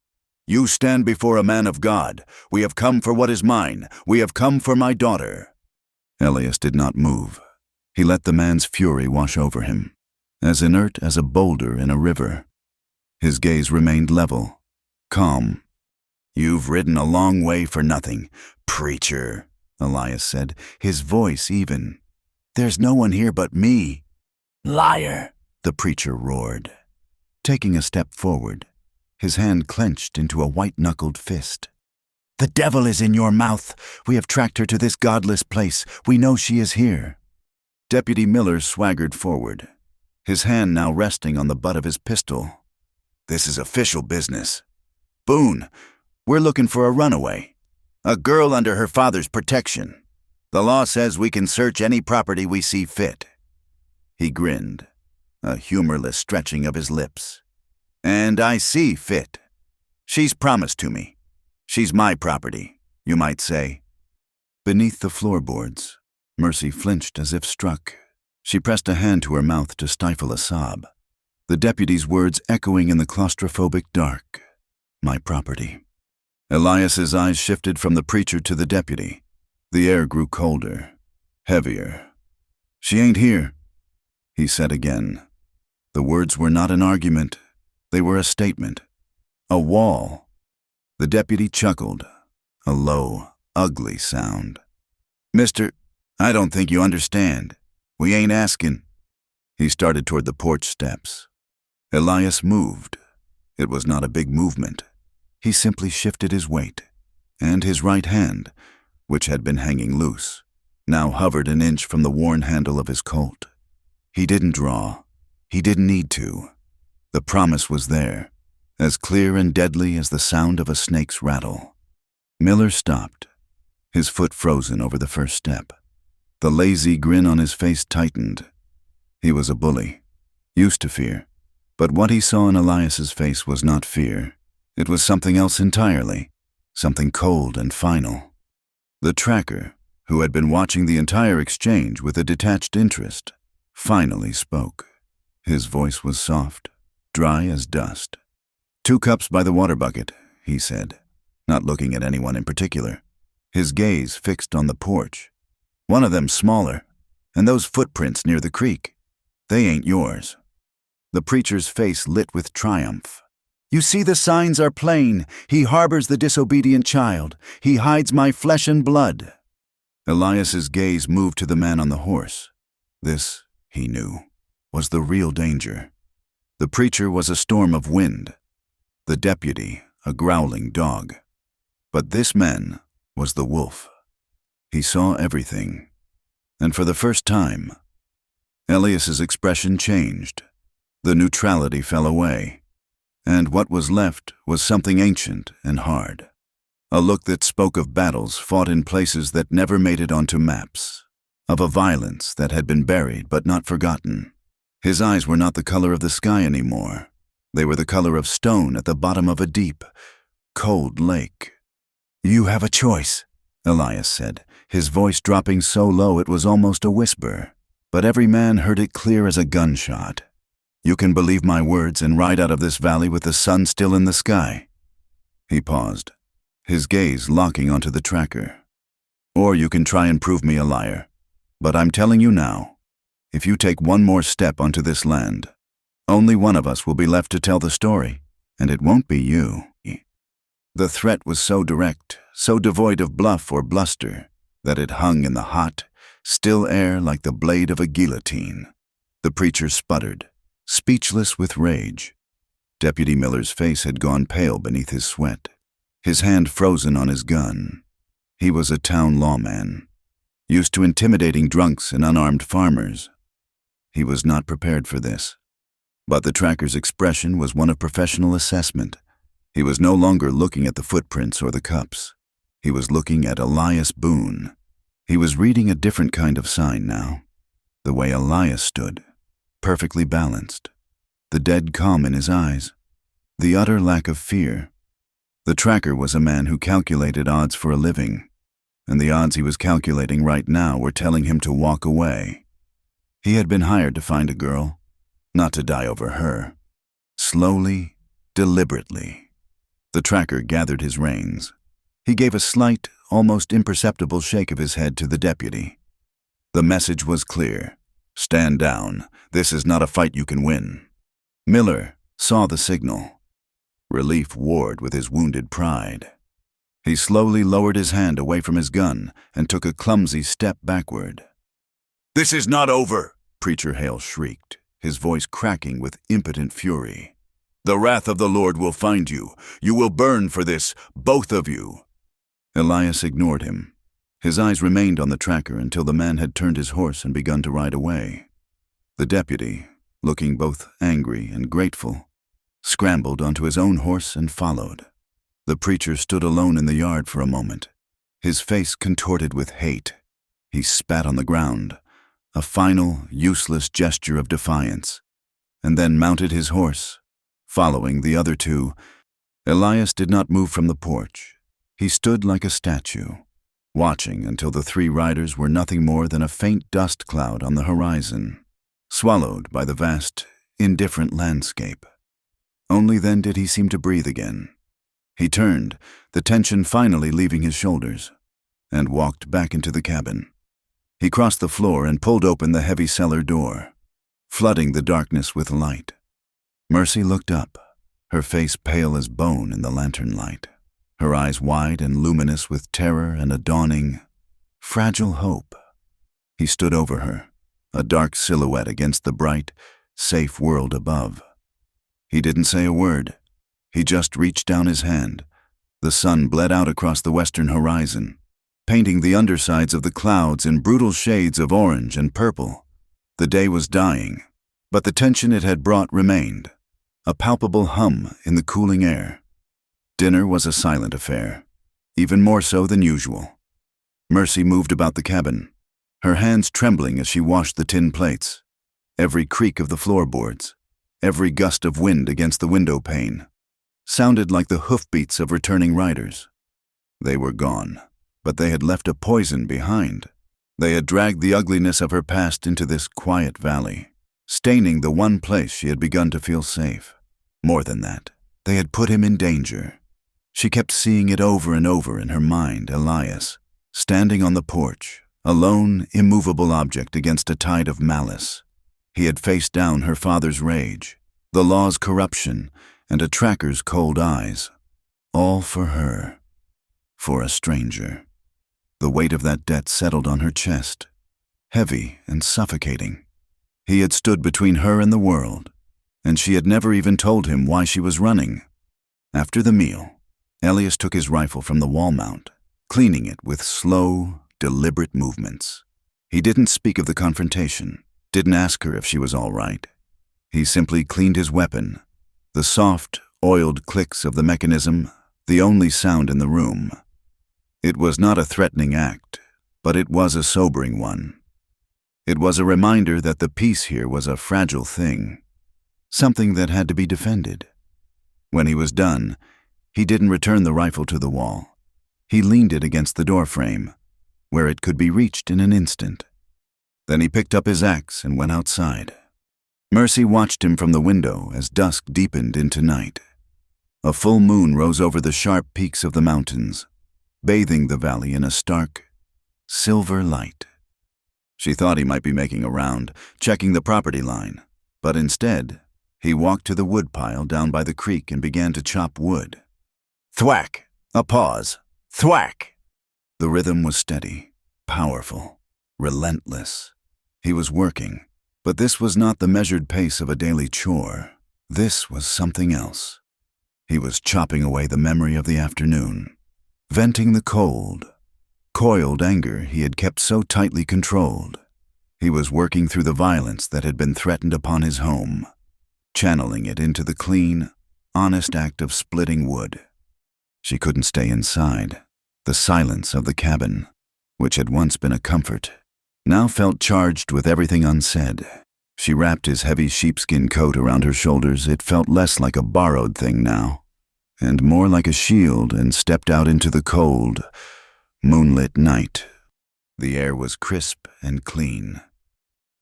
Speaker 1: You stand before a man of God. We have come for what is mine. We have come for my daughter." Elias did not move. He let the man's fury wash over him, as inert as a boulder in a river. His gaze remained level, calm. "You've ridden a long way for nothing, preacher," Elias said, his voice even. "There's no one here but me." "Liar," the preacher roared, taking a step forward, his hand clenched into a white-knuckled fist. "The devil is in your mouth. We have tracked her to this godless place. We know she is here." Deputy Miller swaggered forward, his hand now resting on the butt of his pistol. "This is official business. Boone, we're looking for a runaway, a girl under her father's protection. The law says we can search any property we see fit." He grinned, a humorless stretching of his lips. "And I see fit. She's promised to me. She's my property, you might say." Beneath the floorboards, Mercy flinched as if struck. She pressed a hand to her mouth to stifle a sob, the deputy's words echoing in the claustrophobic dark. "My property." Elias's eyes shifted from the preacher to the deputy. The air grew colder, heavier. "She ain't here," he said again. The words were not an argument. They were a statement. A wall. The deputy chuckled, a low, ugly sound. "Mister, I don't think you understand. We ain't asking." He started toward the porch steps. Elias moved. It was not a big movement. He simply shifted his weight, and his right hand, which had been hanging loose, now hovered an inch from the worn handle of his Colt. He didn't draw. He didn't need to. The promise was there, as clear and deadly as the sound of a snake's rattle. Miller stopped, his foot frozen over the first step. The lazy grin on his face tightened. He was a bully, used to fear. But what he saw in Elias's face was not fear. It was something else entirely, something cold and final. The tracker, who had been watching the entire exchange with a detached interest, finally spoke. His voice was soft, dry as dust. "2 cups by the water bucket," he said, not looking at anyone in particular, his gaze fixed on the porch. "One of them smaller, and those footprints near the creek. They ain't yours." The preacher's face lit with triumph. "You see, the signs are plain. He harbors the disobedient child. He hides my flesh and blood." Elias's gaze moved to the man on the horse. This, he knew, was the real danger. The preacher was a storm of wind, the deputy a growling dog. But this man was the wolf. He saw everything, and for the first time, Elias's expression changed. The neutrality fell away, and what was left was something ancient and hard. A look that spoke of battles fought in places that never made it onto maps, of a violence that had been buried but not forgotten. His eyes were not the color of the sky anymore. They were the color of stone at the bottom of a deep, cold lake. "You have a choice," Elias said, his voice dropping so low it was almost a whisper, but every man heard it clear as a gunshot. "You can believe my words and ride out of this valley with the sun still in the sky." He paused, his gaze locking onto the tracker. "Or you can try and prove me a liar. But I'm telling you now, if you take one more step onto this land, only one of us will be left to tell the story, and it won't be you." The threat was so direct, so devoid of bluff or bluster, that it hung in the hot, still air like the blade of a guillotine. The preacher sputtered, speechless with rage. Deputy Miller's face had gone pale beneath his sweat, his hand frozen on his gun. He was a town lawman, used to intimidating drunks and unarmed farmers. He was not prepared for this. But the tracker's expression was one of professional assessment. He was no longer looking at the footprints or the cups. He was looking at Elias Boone. He was reading a different kind of sign now. The way Elias stood, perfectly balanced, the dead calm in his eyes, the utter lack of fear. The tracker was a man who calculated odds for a living, and the odds he was calculating right now were telling him to walk away. He had been hired to find a girl, not to die over her. Slowly, deliberately. The tracker gathered his reins. He gave a slight, almost imperceptible shake of his head to the deputy. The message was clear. Stand down. This is not a fight you can win. Miller saw the signal. Relief warred with his wounded pride. He slowly lowered his hand away from his gun and took a clumsy step backward. "This is not over," Preacher Hale shrieked, his voice cracking with impotent fury. "The wrath of the Lord will find you. You will burn for this, both of you." Elias ignored him. His eyes remained on the tracker until the man had turned his horse and begun to ride away. The deputy, looking both angry and grateful, scrambled onto his own horse and followed. The preacher stood alone in the yard for a moment, his face contorted with hate. He spat on the ground, a final, useless gesture of defiance, and then mounted his horse, following the other two. Elias did not move from the porch. He stood like a statue, watching until the three riders were nothing more than a faint dust cloud on the horizon, swallowed by the vast, indifferent landscape. Only then did he seem to breathe again. He turned, the tension finally leaving his shoulders, and walked back into the cabin. He crossed the floor and pulled open the heavy cellar door, flooding the darkness with light. Mercy looked up, her face pale as bone in the lantern light, her eyes wide and luminous with terror and a dawning, fragile hope. He stood over her, a dark silhouette against the bright, safe world above. He didn't say a word. He just reached down his hand. The sun bled out across the western horizon, painting the undersides of the clouds in brutal shades of orange and purple. The day was dying, but the tension it had brought remained, a palpable hum in the cooling air. Dinner was a silent affair, even more so than usual. Mercy moved about the cabin, her hands trembling as she washed the tin plates, every creak of the floorboards, every gust of wind against the window pane, sounded like the hoofbeats of returning riders. They were gone, but they had left a poison behind. They had dragged the ugliness of her past into this quiet valley, staining the one place she had begun to feel safe. More than that, they had put him in danger. She kept seeing it over and over in her mind, Elias, standing on the porch, a lone, immovable object against a tide of malice. He had faced down her father's rage, the law's corruption, and a tracker's cold eyes. All for her. For a stranger. The weight of that debt settled on her chest, heavy and suffocating. He had stood between her and the world, and she had never even told him why she was running. After the meal, Elias took his rifle from the wall mount, cleaning it with slow, deliberate movements. He didn't speak of the confrontation, didn't ask her if she was all right. He simply cleaned his weapon, the soft, oiled clicks of the mechanism, the only sound in the room. It was not a threatening act, but it was a sobering one. It was a reminder that the peace here was a fragile thing, something that had to be defended. When he was done, he didn't return the rifle to the wall. He leaned it against the doorframe, where it could be reached in an instant. Then he picked up his axe and went outside. Mercy watched him from the window as dusk deepened into night. A full moon rose over the sharp peaks of the mountains, bathing the valley in a stark, silver light. She thought he might be making a round, checking the property line, but instead, he walked to the woodpile down by the creek and began to chop wood. Thwack! A pause. Thwack! The rhythm was steady, powerful, relentless. He was working, but this was not the measured pace of a daily chore. This was something else. He was chopping away the memory of the afternoon, venting the cold, coiled anger he had kept so tightly controlled. He was working through the violence that had been threatened upon his home, channeling it into the clean, honest act of splitting wood. She couldn't stay inside. The silence of the cabin, which had once been a comfort, now felt charged with everything unsaid. She wrapped his heavy sheepskin coat around her shoulders. It felt less like a borrowed thing now, and more like a shield, and stepped out into the cold, moonlit night. The air was crisp and clean.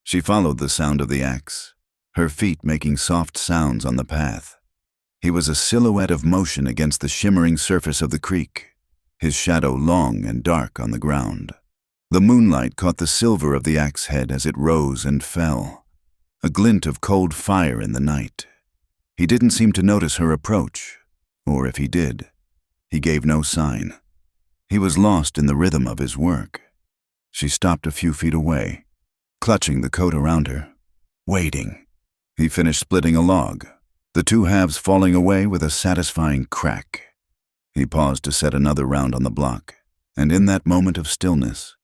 Speaker 1: She followed the sound of the axe, her feet making soft sounds on the path. He was a silhouette of motion against the shimmering surface of the creek, his shadow long and dark on the ground. The moonlight caught the silver of the axe head as it rose and fell, a glint of cold fire in the night. He didn't seem to notice her approach, or if he did, he gave no sign. He was lost in the rhythm of his work. She stopped a few feet away, clutching the coat around her, waiting. He finished splitting a log, the two halves falling away with a satisfying crack. He paused to set another round on the block, and in that moment of stillness,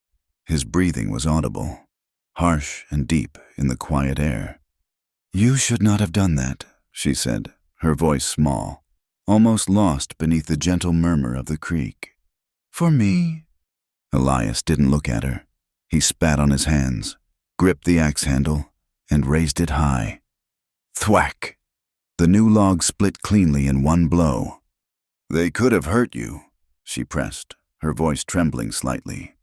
Speaker 1: his breathing was audible, harsh and deep in the quiet air. "You should not have done that," she said, her voice small, almost lost beneath the gentle murmur of the creek. "For me?" Elias didn't look at her. He spat on his hands, gripped the axe handle, and raised it high. Thwack! The new log split cleanly in one blow. "They could have hurt you," she pressed, her voice trembling slightly.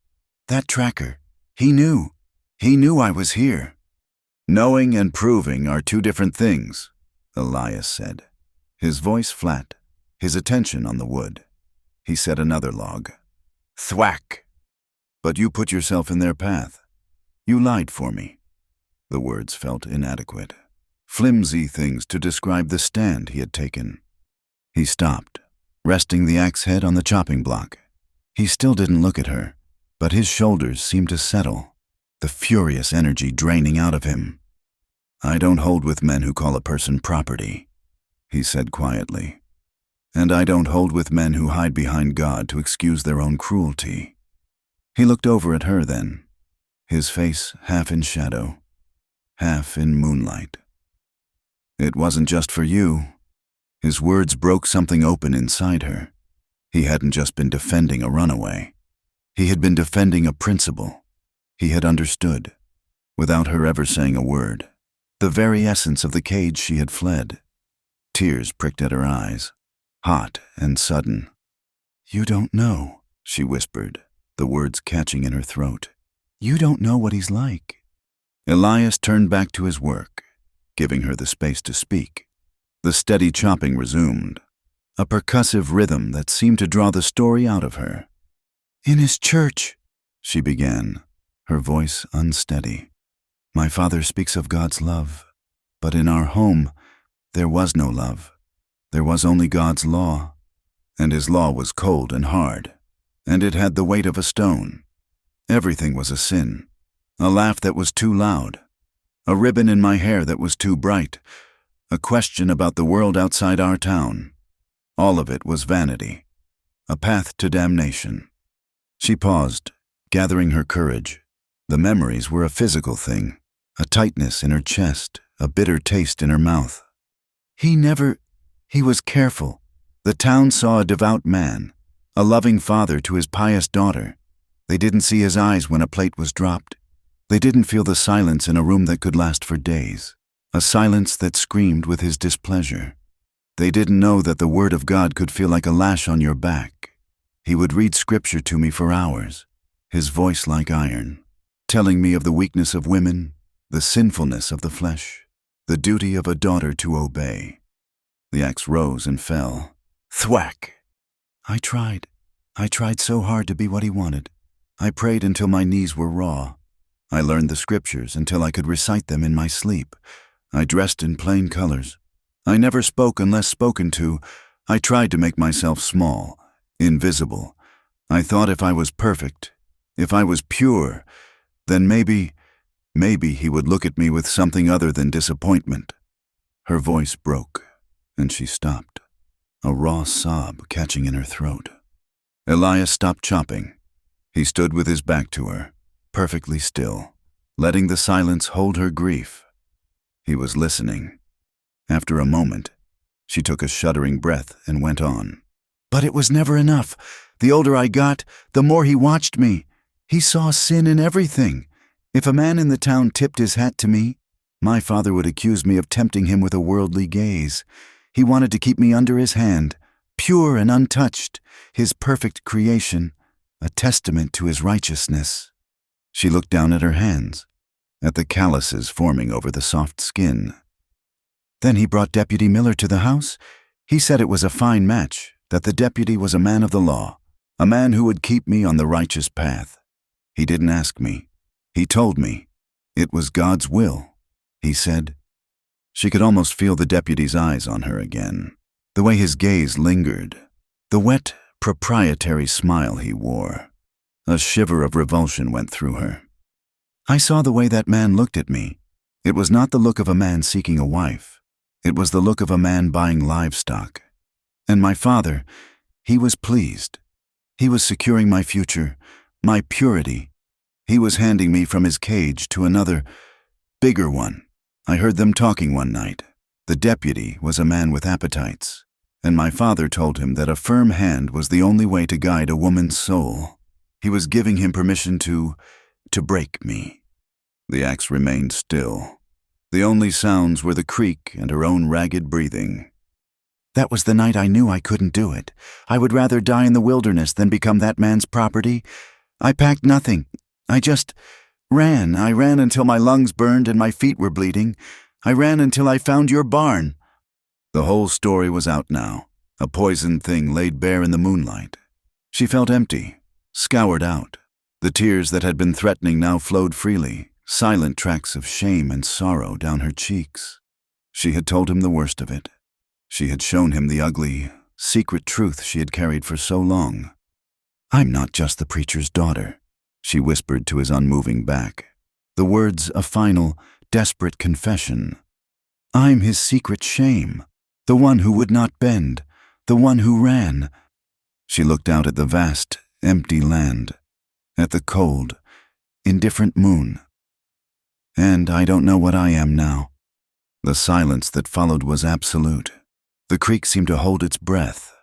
Speaker 1: "That tracker, he knew. He knew I was here." "Knowing and proving are two different things," Elias said, his voice flat, his attention on the wood. He set another log. Thwack! "But you put yourself in their path. You lied for me." The words felt inadequate, flimsy things to describe the stand he had taken. He stopped, resting the axe head on the chopping block. He still didn't look at her, but his shoulders seemed to settle, the furious energy draining out of him. "I don't hold with men who call a person property," he said quietly. "And I don't hold with men who hide behind God to excuse their own cruelty." He looked over at her then, his face half in shadow, half in moonlight. "It wasn't just for you." His words broke something open inside her. He hadn't just been defending a runaway. He had been defending a principle. He had understood, without her ever saying a word, the very essence of the cage she had fled. Tears pricked at her eyes, hot and sudden. "You don't know," she whispered, the words catching in her throat. "You don't know what he's like." Elias turned back to his work, giving her the space to speak. The steady chopping resumed, a percussive rhythm that seemed to draw the story out of her. "In his church," she began, her voice unsteady. "My father speaks of God's love, but in our home, there was no love. There was only God's law, and his law was cold and hard, and it had the weight of a stone. Everything was a sin, a laugh that was too loud, a ribbon in my hair that was too bright, a question about the world outside our town. All of it was vanity, a path to damnation." She paused, gathering her courage. The memories were a physical thing, a tightness in her chest, a bitter taste in her mouth. He was careful. The town saw a devout man, a loving father to his pious daughter. They didn't see his eyes when a plate was dropped. They didn't feel the silence in a room that could last for days, a silence that screamed with his displeasure. They didn't know that the word of God could feel like a lash on your back. He would read scripture to me for hours, his voice like iron, telling me of the weakness of women, the sinfulness of the flesh, the duty of a daughter to obey. The axe rose and fell. Thwack! I tried so hard to be what he wanted. I prayed until my knees were raw. I learned the scriptures until I could recite them in my sleep. I dressed in plain colors. I never spoke unless spoken to. I tried to make myself small, invisible. I thought if I was perfect, if I was pure, then maybe he would look at me with something other than disappointment. Her voice broke, and she stopped, a raw sob catching in her throat. Elias stopped chopping. He stood with his back to her, perfectly still, letting the silence hold her grief. He was listening. After a moment, she took a shuddering breath and went on. But it was never enough. The older I got, the more he watched me. He saw sin in everything. If a man in the town tipped his hat to me, my father would accuse me of tempting him with a worldly gaze. He wanted to keep me under his hand, pure and untouched, his perfect creation, a testament to his righteousness. She looked down at her hands, at the calluses forming over the soft skin. Then he brought Deputy Miller to the house. He said it was a fine match, that the deputy was a man of the law, a man who would keep me on the righteous path. He didn't ask me. He told me. It was God's will, he said. She could almost feel the deputy's eyes on her again, the way his gaze lingered, the wet, proprietary smile he wore. A shiver of revulsion went through her. I saw the way that man looked at me. It was not the look of a man seeking a wife. It was the look of a man buying livestock. And my father, he was pleased. He was securing my future, my purity. He was handing me from his cage to another, bigger one. I heard them talking one night. The deputy was a man with appetites, and my father told him that a firm hand was the only way to guide a woman's soul. He was giving him permission to break me. The axe remained still. The only sounds were the creak and her own ragged breathing. That was the night I knew I couldn't do it. I would rather die in the wilderness than become that man's property. I packed nothing. I just ran. I ran until my lungs burned and my feet were bleeding. I ran until I found your barn. The whole story was out now, a poisoned thing laid bare in the moonlight. She felt empty, scoured out. The tears that had been threatening now flowed freely, silent tracks of shame and sorrow down her cheeks. She had told him the worst of it. She had shown him the ugly, secret truth she had carried for so long. I'm not just the preacher's daughter, she whispered to his unmoving back, the words a final, desperate confession. I'm his secret shame, the one who would not bend, the one who ran. She looked out at the vast, empty land, at the cold, indifferent moon. And I don't know what I am now. The silence that followed was absolute. The creek seemed to hold its breath.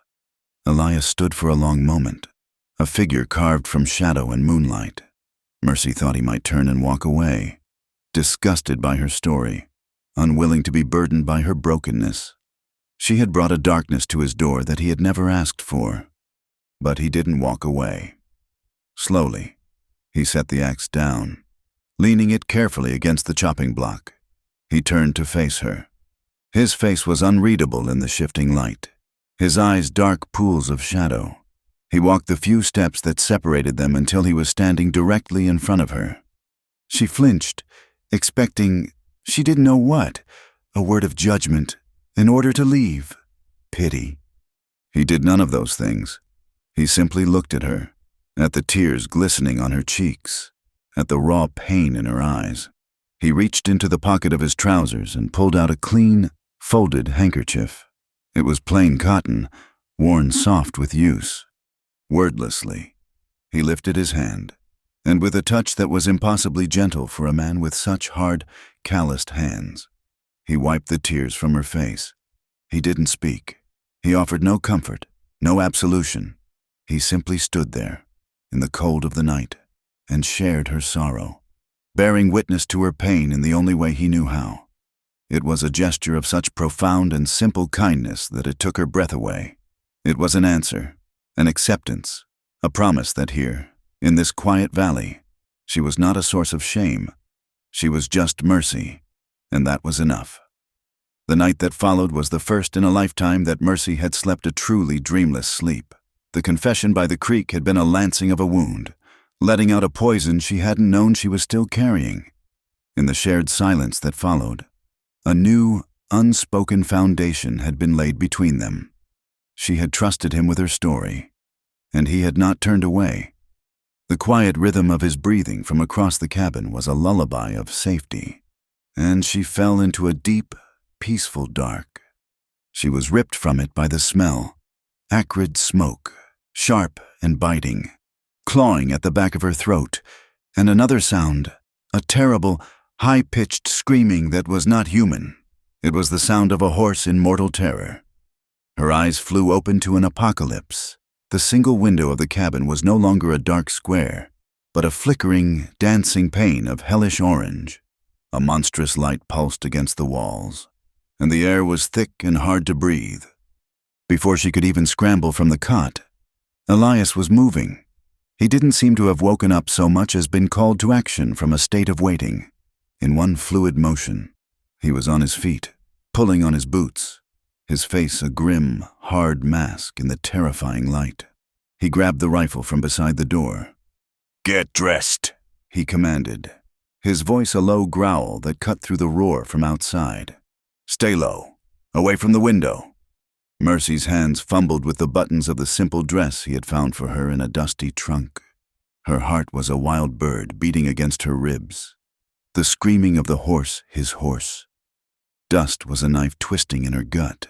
Speaker 1: Elias stood for a long moment, a figure carved from shadow and moonlight. Mercy thought he might turn and walk away, disgusted by her story, unwilling to be burdened by her brokenness. She had brought a darkness to his door that he had never asked for. But he didn't walk away. Slowly, he set the axe down, leaning it carefully against the chopping block. He turned to face her. His face was unreadable in the shifting light, his eyes dark pools of shadow. He walked the few steps that separated them until he was standing directly in front of her. She flinched, expecting, she didn't know what, a word of judgment, an order to leave, pity. He did none of those things. He simply looked at her, at the tears glistening on her cheeks, at the raw pain in her eyes. He reached into the pocket of his trousers and pulled out a clean, folded handkerchief. It was plain cotton, worn soft with use. Wordlessly, he lifted his hand, and with a touch that was impossibly gentle for a man with such hard, calloused hands, he wiped the tears from her face. He didn't speak. He offered no comfort, no absolution. He simply stood there, in the cold of the night, and shared her sorrow, bearing witness to her pain in the only way he knew how. It was a gesture of such profound and simple kindness that it took her breath away. It was an answer, an acceptance, a promise that here, in this quiet valley, she was not a source of shame. She was just mercy, and that was enough. The night that followed was the first in a lifetime that Mercy had slept a truly dreamless sleep. The confession by the creek had been a lancing of a wound, letting out a poison she hadn't known she was still carrying. In the shared silence that followed, a new, unspoken foundation had been laid between them. She had trusted him with her story, and he had not turned away. The quiet rhythm of his breathing from across the cabin was a lullaby of safety, and she fell into a deep, peaceful dark. She was ripped from it by the smell, acrid smoke, sharp and biting, clawing at the back of her throat, and another sound, a terrible, high-pitched screaming that was not human. It was the sound of a horse in mortal terror. Her eyes flew open to an apocalypse. The single window of the cabin was no longer a dark square, but a flickering, dancing pane of hellish orange. A monstrous light pulsed against the walls, and the air was thick and hard to breathe. Before she could even scramble from the cot, Elias was moving. He didn't seem to have woken up so much as been called to action from a state of waiting. In one fluid motion, he was on his feet, pulling on his boots. his face a grim, hard mask in the terrifying light. He grabbed the rifle from beside the door. "Get dressed," he commanded, his voice a low growl that cut through the roar from outside. "Stay low, away from the window." Mercy's hands fumbled with the buttons of the simple dress he had found for her in a dusty trunk. Her heart was a wild bird beating against her ribs. The screaming of the horse, his horse. Dust was a knife twisting in her gut.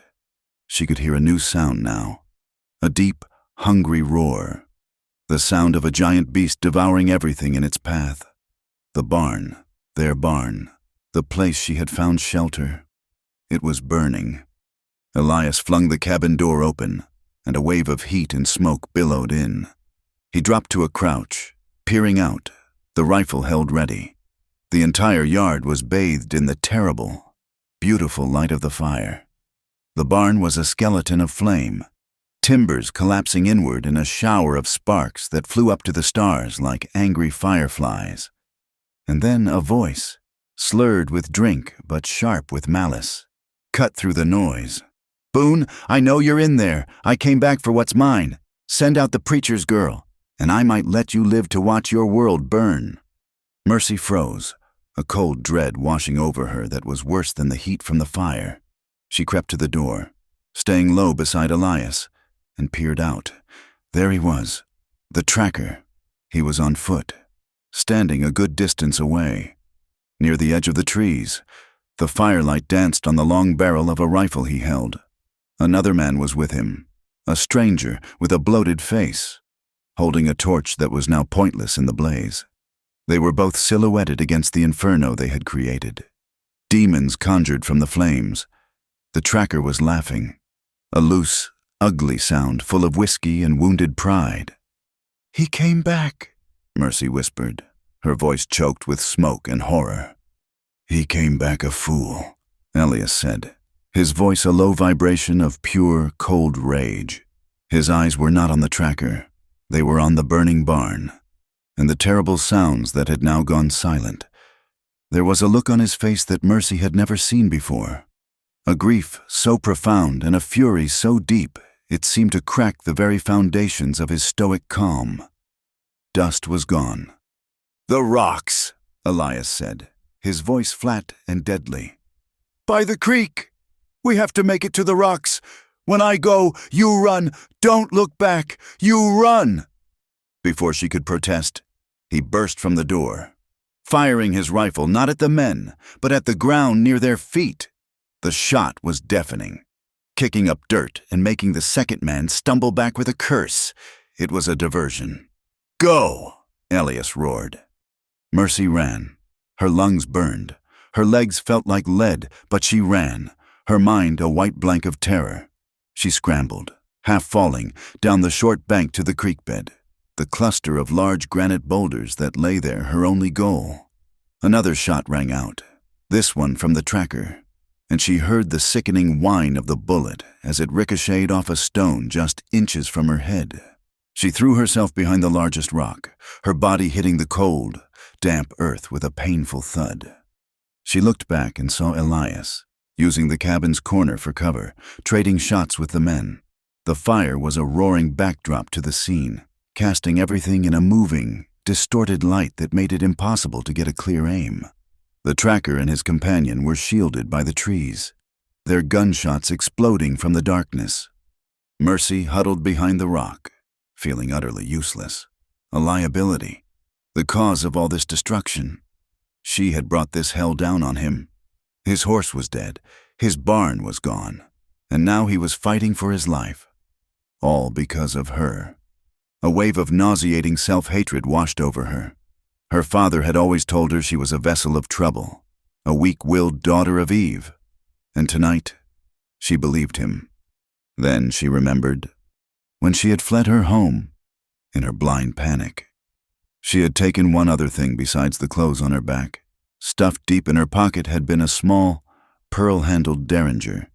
Speaker 1: She could hear a new sound now, a deep, hungry roar, the sound of a giant beast devouring everything in its path. The barn, their barn, the place she had found shelter. It was burning. Elias flung the cabin door open, and a wave of heat and smoke billowed in. He dropped to a crouch, peering out, the rifle held ready. The entire yard was bathed in the terrible, beautiful light of the fire. The barn was a skeleton of flame, timbers collapsing inward in a shower of sparks that flew up to the stars like angry fireflies. And then a voice, slurred with drink but sharp with malice, cut through the noise. "Boone, I know you're in there. I came back for what's mine. Send out the preacher's girl, and I might let you live to watch your world burn." Mercy froze, a cold dread washing over her that was worse than the heat from the fire. She crept to the door, staying low beside Elias, and peered out. There he was, the tracker. He was on foot, standing a good distance away. Near the edge of the trees, the firelight danced on the long barrel of a rifle he held. Another man was with him, a stranger with a bloated face, holding a torch that was now pointless in the blaze. They were both silhouetted against the inferno they had created. Demons conjured from the flames. The tracker was laughing, a loose, ugly sound full of whiskey and wounded pride. "He came back," Mercy whispered, her voice choked with smoke and horror. "He came back a fool," Elias said, his voice a low vibration of pure, cold rage. His eyes were not on the tracker. They were on the burning barn, and the terrible sounds that had now gone silent. There was a look on his face that Mercy had never seen before, a grief so profound and a fury so deep it seemed to crack the very foundations of his stoic calm. Dust was gone. "The rocks," Elias said, his voice flat and deadly. "By the creek. We have to make it to the rocks. When I go, you run. Don't look back. You run." Before she could protest, he burst from the door, firing his rifle not at the men, but at the ground near their feet. The shot was deafening, kicking up dirt and making the second man stumble back with a curse. It was a diversion. "Go!" Elias roared. Mercy ran. Her lungs burned. Her legs felt like lead, but she ran, her mind a white blank of terror. She scrambled, half falling, down the short bank to the creek bed, the cluster of large granite boulders that lay there her only goal. Another shot rang out, this one from the tracker, and she heard the sickening whine of the bullet as it ricocheted off a stone just inches from her head. She threw herself behind the largest rock, her body hitting the cold, damp earth with a painful thud. She looked back and saw Elias, using the cabin's corner for cover, trading shots with the men. The fire was a roaring backdrop to the scene, casting everything in a moving, distorted light that made it impossible to get a clear aim. The tracker and his companion were shielded by the trees, their gunshots exploding from the darkness. Mercy huddled behind the rock, feeling utterly useless, a liability, the cause of all this destruction. She had brought this hell down on him. His horse was dead, his barn was gone, and now he was fighting for his life. All because of her. A wave of nauseating self-hatred washed over her. Her father had always told her she was a vessel of trouble, a weak-willed daughter of Eve, and tonight she believed him. Then she remembered, when she had fled her home, in her blind panic. She had taken one other thing besides the clothes on her back. Stuffed deep in her pocket had been a small, pearl-handled derringer.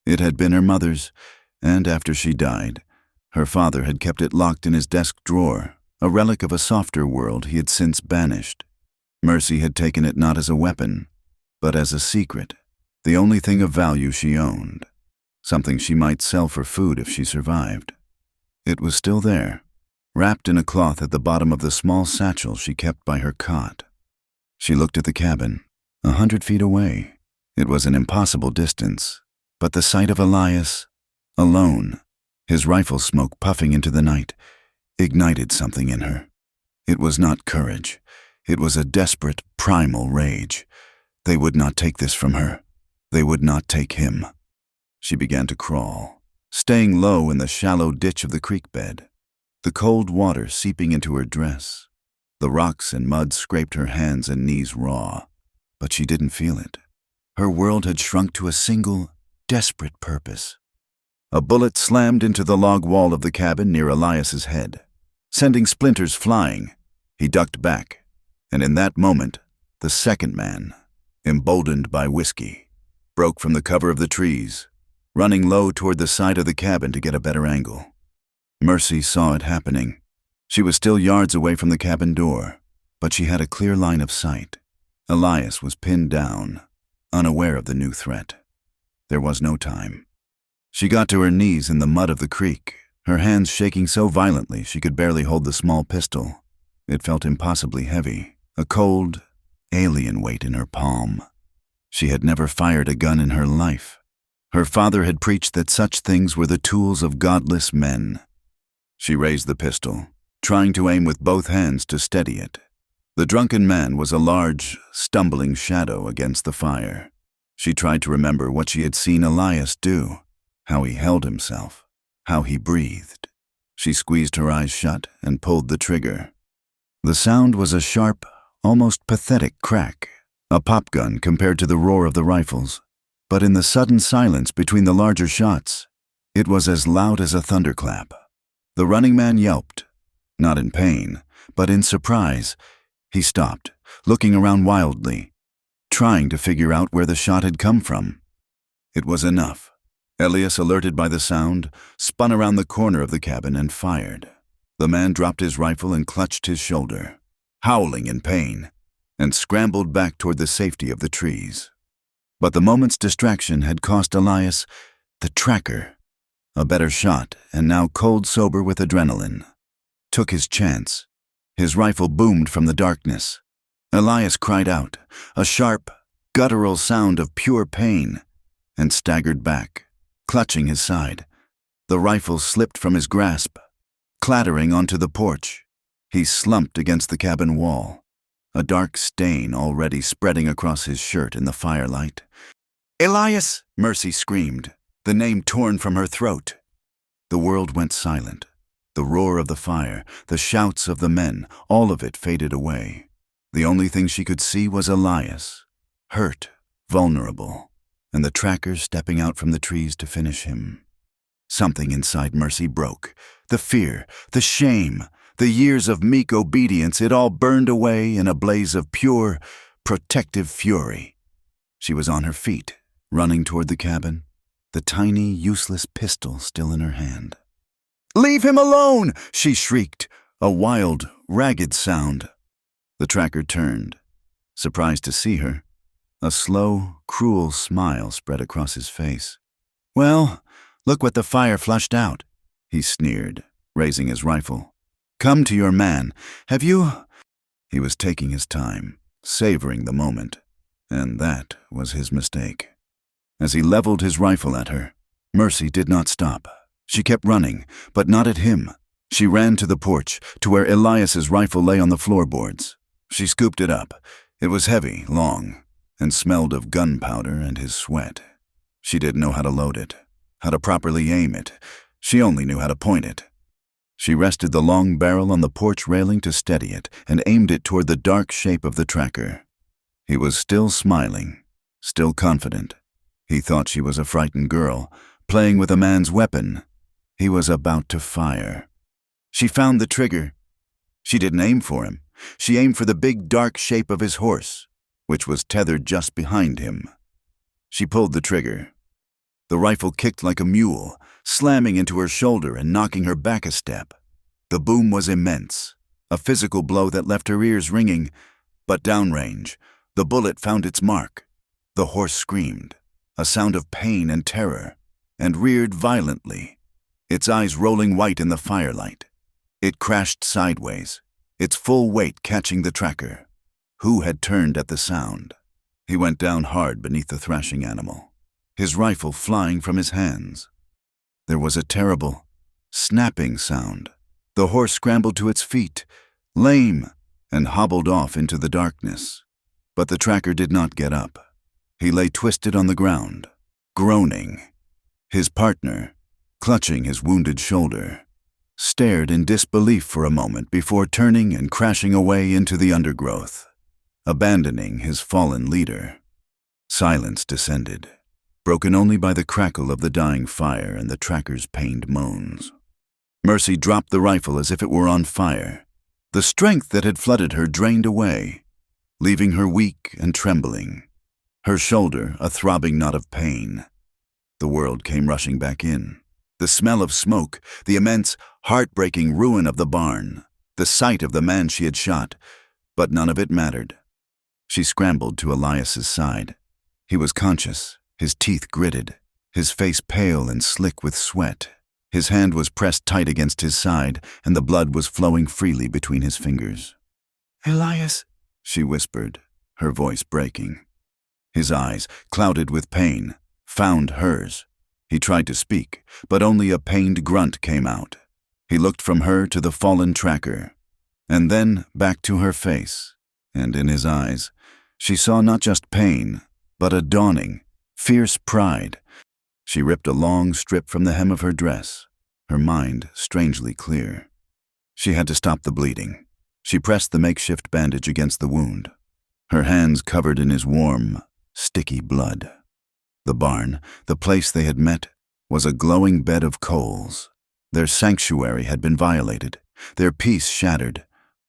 Speaker 1: It had been her mother's, and after she died, her father had kept it locked in his desk drawer, a relic of a softer world he had since banished. Mercy had taken it not as a weapon, but as a secret, the only thing of value she owned. something she might sell for food if she survived. It was still there, wrapped in a cloth at the bottom of the small satchel she kept by her cot. She looked at the cabin, 100 feet away. It was an impossible distance, but the sight of Elias, alone, his rifle smoke puffing into the night, ignited something in her. It was not courage. It was a desperate, primal rage. They would not take this from her. They would not take him. She began to crawl, staying low in the shallow ditch of the creek bed, the cold water seeping into her dress. The rocks and mud scraped her hands and knees raw, but she didn't feel it. Her world had shrunk to a single, desperate purpose. A bullet slammed into the log wall of the cabin near Elias's head, sending splinters flying. He ducked back, and in that moment, the second man, emboldened by whiskey, broke from the cover of the trees, running low toward the side of the cabin to get a better angle. Mercy saw it happening. She was still yards away from the cabin door, but she had a clear line of sight. Elias was pinned down, unaware of the new threat. There was no time. She got to her knees in the mud of the creek, her hands shaking so violently she could barely hold the small pistol. It felt impossibly heavy, a cold, alien weight in her palm. She had never fired a gun in her life. Her father had preached that such things were the tools of godless men. She raised the pistol, trying to aim with both hands to steady it. The drunken man was a large, stumbling shadow against the fire. She tried to remember what she had seen Elias do, how he held himself, how he breathed. She squeezed her eyes shut and pulled the trigger. The sound was a sharp, almost pathetic crack, a pop gun compared to the roar of the rifles. But in the sudden silence between the larger shots, it was as loud as a thunderclap. The running man yelped, not in pain, but in surprise. He stopped, looking around wildly, trying to figure out where the shot had come from. It was enough. Elias, alerted by the sound, spun around the corner of the cabin and fired. The man dropped his rifle and clutched his shoulder, howling in pain, and scrambled back toward the safety of the trees. But the moment's distraction had cost Elias the tracker, a better shot and now cold sober with adrenaline. Took his chance. His rifle boomed from the darkness. Elias cried out, a sharp, guttural sound of pure pain, and staggered back, clutching his side. The rifle slipped from his grasp, clattering onto the porch. He slumped against the cabin wall, a dark stain already spreading across his shirt in the firelight. "Elias!" Mercy screamed, the name torn from her throat. The world went silent. The roar of the fire, the shouts of the men, all of it faded away. The only thing she could see was Elias, hurt, vulnerable, and the tracker stepping out from the trees to finish him. Something inside Mercy broke. The fear, the shame, the years of meek obedience, it all burned away in a blaze of pure, protective fury. She was on her feet, running toward the cabin, the tiny, useless pistol still in her hand. "Leave him alone!" she shrieked, a wild, ragged sound. The tracker turned, surprised to see her. A slow, cruel smile spread across his face. "Well, look what the fire flushed out," he sneered, raising his rifle. "Come to your man. Have you—" He was taking his time, savoring the moment, and that was his mistake. As he leveled his rifle at her, Mercy did not stop. She kept running, but not at him. She ran to the porch, to where Elias's rifle lay on the floorboards. She scooped it up. It was heavy, long, and smelled of gunpowder and his sweat. She didn't know how to load it, how to properly aim it. She only knew how to point it. She rested the long barrel on the porch railing to steady it and aimed it toward the dark shape of the tracker. He was still smiling, still confident. He thought she was a frightened girl, playing with a man's weapon. He was about to fire. She found the trigger. She didn't aim for him. She aimed for the big dark shape of his horse, which was tethered just behind him. She pulled the trigger. The rifle kicked like a mule, slamming into her shoulder and knocking her back a step. The boom was immense, a physical blow that left her ears ringing, but downrange, the bullet found its mark. The horse screamed, a sound of pain and terror. and reared violently, its eyes rolling white in the firelight. It crashed sideways, its full weight catching the tracker, who had turned at the sound. He went down hard beneath the thrashing animal, his rifle flying from his hands. There was a terrible, snapping sound. The horse scrambled to its feet, lame, and hobbled off into the darkness. But the tracker did not get up. He lay twisted on the ground, groaning. His partner, clutching his wounded shoulder, stared in disbelief for a moment before turning and crashing away into the undergrowth, abandoning his fallen leader. Silence descended, broken only by the crackle of the dying fire and the tracker's pained moans. Mercy dropped the rifle as if it were on fire. The strength that had flooded her drained away, leaving her weak and trembling, her shoulder a throbbing knot of pain. The world came rushing back in. The smell of smoke, the immense, heartbreaking ruin of the barn, the sight of the man she had shot, but none of it mattered. She scrambled to Elias's side. He was conscious, his teeth gritted, his face pale and slick with sweat. His hand was pressed tight against his side, and the blood was flowing freely between his fingers. "Elias," she whispered, her voice breaking. His eyes, clouded with pain, found hers. He tried to speak, but only a pained grunt came out. He looked from her to the fallen tracker, and then back to her face, and in his eyes, she saw not just pain, but a dawning, fierce pride. She ripped a long strip from the hem of her dress, her mind strangely clear. She had to stop the bleeding. She pressed the makeshift bandage against the wound, her hands covered in his warm, sticky blood. The barn, the place they had met, was a glowing bed of coals. Their sanctuary had been violated, their peace shattered,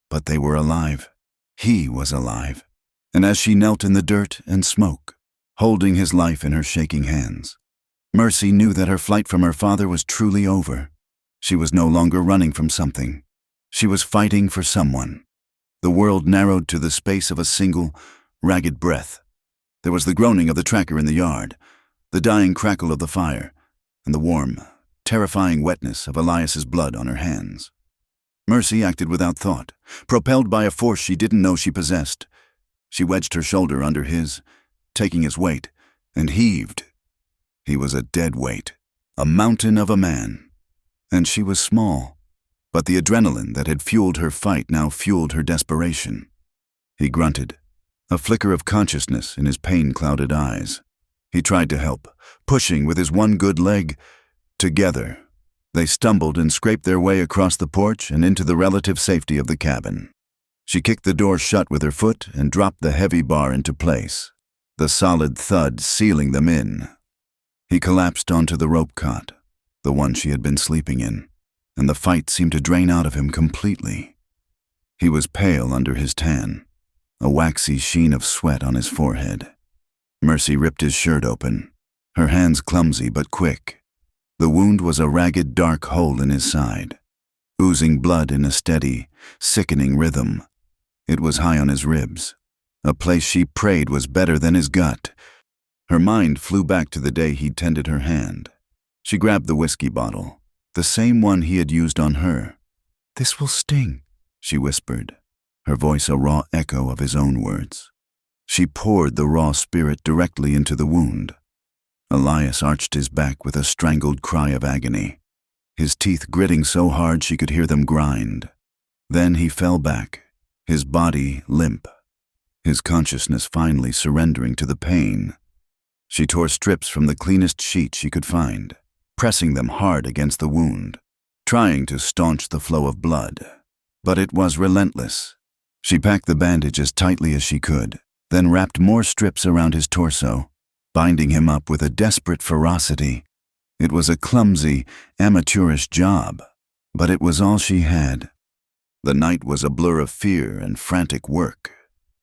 Speaker 1: but they were alive. He was alive. And as she knelt in the dirt and smoke, holding his life in her shaking hands, Mercy knew that her flight from her father was truly over. She was no longer running from something. She was fighting for someone. The world narrowed to the space of a single, ragged breath. There was the groaning of the tracker in the yard, the dying crackle of the fire, and the warm, terrifying wetness of Elias's blood on her hands. Mercy acted without thought, propelled by a force she didn't know she possessed. She wedged her shoulder under his, taking his weight, and heaved. He was a dead weight, a mountain of a man. And she was small, but the adrenaline that had fueled her fight now fueled her desperation. He grunted, a flicker of consciousness in his pain-clouded eyes. He tried to help, pushing with his one good leg. Together, they stumbled and scraped their way across the porch and into the relative safety of the cabin. She kicked the door shut with her foot and dropped the heavy bar into place, the solid thud sealing them in. He collapsed onto the rope cot, the one she had been sleeping in, and the fight seemed to drain out of him completely. He was pale under his tan, a waxy sheen of sweat on his forehead. Mercy ripped his shirt open, her hands clumsy but quick. The wound was a ragged, dark hole in his side, oozing blood in a steady, sickening rhythm. It was high on his ribs, a place she prayed was better than his gut. Her mind flew back to the day he'd tended her hand. She grabbed the whiskey bottle, the same one he had used on her. "This will sting," she whispered, her voice a raw echo of his own words. She poured the raw spirit directly into the wound. Elias arched his back with a strangled cry of agony, his teeth gritting so hard she could hear them grind. Then he fell back, his body limp, his consciousness finally surrendering to the pain. She tore strips from the cleanest sheet she could find, pressing them hard against the wound, trying to staunch the flow of blood. But it was relentless. She packed the bandage as tightly as she could, then wrapped more strips around his torso, binding him up with a desperate ferocity. It was a clumsy, amateurish job, but it was all she had. The night was a blur of fear and frantic work.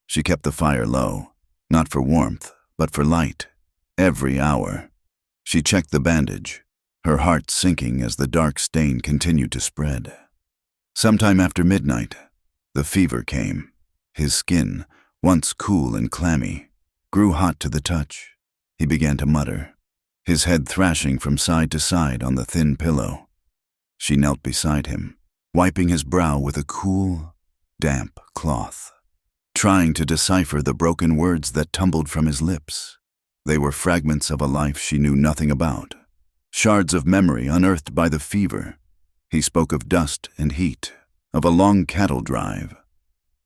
Speaker 1: She kept the fire low, not for warmth, but for light. Every hour. She checked the bandage, her heart sinking as the dark stain continued to spread. Sometime after midnight, the fever came. His skin, once cool and clammy, grew hot to the touch. He began to mutter. his head thrashing from side to side on the thin pillow. She knelt beside him, wiping his brow with a cool, damp cloth, trying to decipher the broken words that tumbled from his lips. They were fragments of a life she knew nothing about, shards of memory unearthed by the fever. He spoke of dust and heat, of a long cattle drive.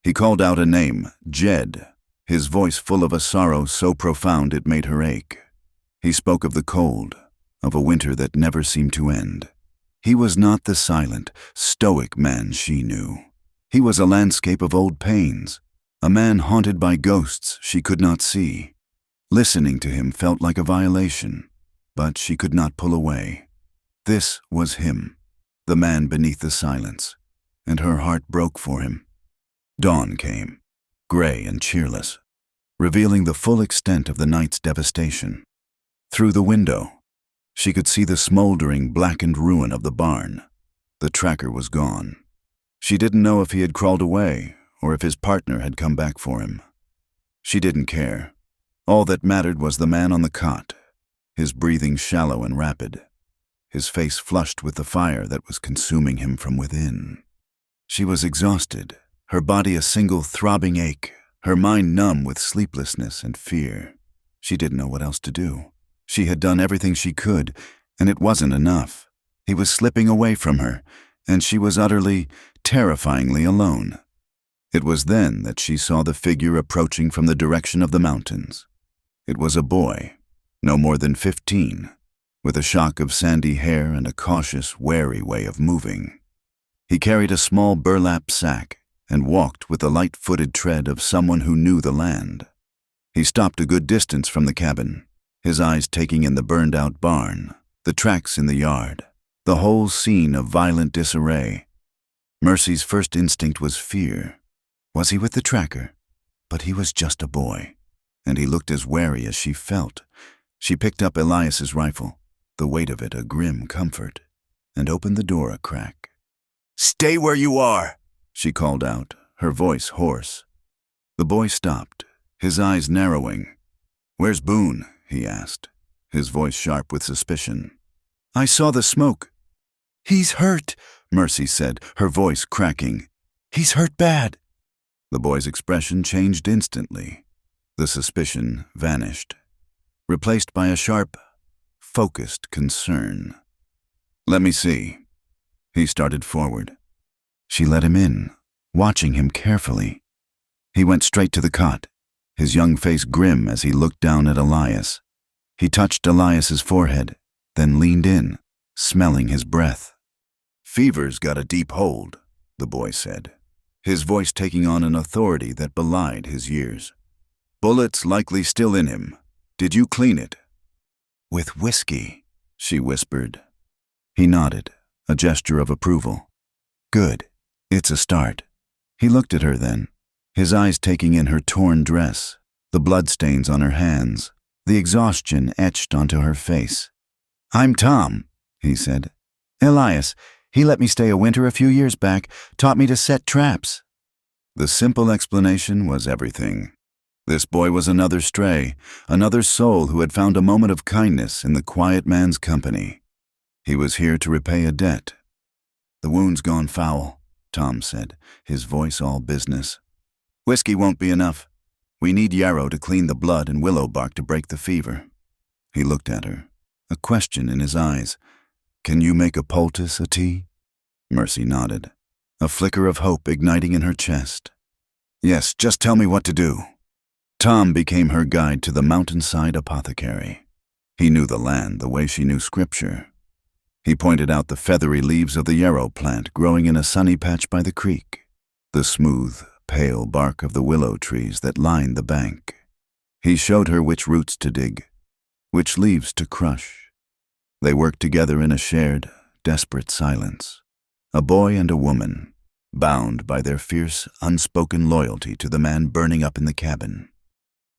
Speaker 1: He called out a name, Jed, his voice full of a sorrow so profound it made her ache. He spoke of the cold, of a winter that never seemed to end. He was not the silent, stoic man she knew. He was a landscape of old pains, a man haunted by ghosts she could not see. Listening to him felt like a violation, but she could not pull away. This was him, the man beneath the silence, and her heart broke for him. Dawn came, gray and cheerless, revealing the full extent of the night's devastation. Through the window, she could see the smoldering, blackened ruin of the barn. The tracker was gone. She didn't know if he had crawled away or if his partner had come back for him. She didn't care. All that mattered was the man on the cot, his breathing shallow and rapid, his face flushed with the fire that was consuming him from within. She was exhausted, her body a single throbbing ache, her mind numb with sleeplessness and fear. She didn't know what else to do. She had done everything she could, and it wasn't enough. He was slipping away from her, and she was utterly, terrifyingly alone. It was then that she saw the figure approaching from the direction of the mountains. It was a boy, no more than 15, with a shock of sandy hair and a cautious, wary way of moving. He carried a small burlap sack and walked with the light-footed tread of someone who knew the land. He stopped a good distance from the cabin, his eyes taking in the burned-out barn, the tracks in the yard, the whole scene of violent disarray. Mercy's first instinct was fear. Was he with the tracker? But he was just a boy, and he looked as wary as she felt. She picked up Elias's rifle, the weight of it a grim comfort, and opened the door a crack. "Stay where you are," she called out, her voice hoarse. The boy stopped, his eyes narrowing. "Where's Boone?" he asked, his voice sharp with suspicion. "I saw the smoke." "He's hurt," Mercy said, her voice cracking. "He's hurt bad." The boy's expression changed instantly. The suspicion vanished, replaced by a sharp, focused concern. "Let me see." He started forward. She let him in, watching him carefully. He went straight to the cot, his young face grim as he looked down at Elias. He touched Elias's forehead, then leaned in, smelling his breath. "Fever's got a deep hold," the boy said, his voice taking on an authority that belied his years. "Bullets likely still in him. Did you clean it?" "With whiskey," she whispered. He nodded, a gesture of approval. "Good. It's a start." He looked at her then, his eyes taking in her torn dress, the bloodstains on her hands, the exhaustion etched onto her face. "I'm Tom," he said. "Elias. He let me stay a winter a few years back, taught me to set traps." The simple explanation was everything. This boy was another stray, another soul who had found a moment of kindness in the quiet man's company. He was here to repay a debt. "The wound's gone foul," Tom said, his voice all business. "Whiskey won't be enough. We need yarrow to clean the blood and willow bark to break the fever." He looked at her, a question in his eyes. "Can you make a poultice, a tea?" Mercy nodded, a flicker of hope igniting in her chest. "Yes, just tell me what to do." Tom became her guide to the mountainside apothecary. He knew the land the way she knew scripture. He pointed out the feathery leaves of the yarrow plant growing in a sunny patch by the creek, the smooth, pale bark of the willow trees that lined the bank. He showed her which roots to dig, which leaves to crush. They worked together in a shared, desperate silence, a boy and a woman, bound by their fierce, unspoken loyalty to the man burning up in the cabin.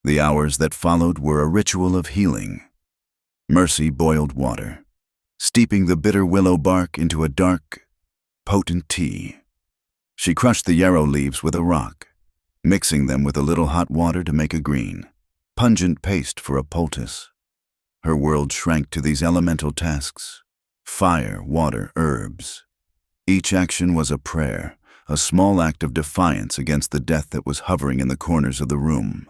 Speaker 1: The hours that followed were a ritual of healing. Mercy boiled water, steeping the bitter willow bark into a dark, potent tea. She crushed the yarrow leaves with a rock, mixing them with a little hot water to make a green, pungent paste for a poultice. Her world shrank to these elemental tasks: fire, water, herbs. Each action was a prayer, a small act of defiance against the death that was hovering in the corners of the room.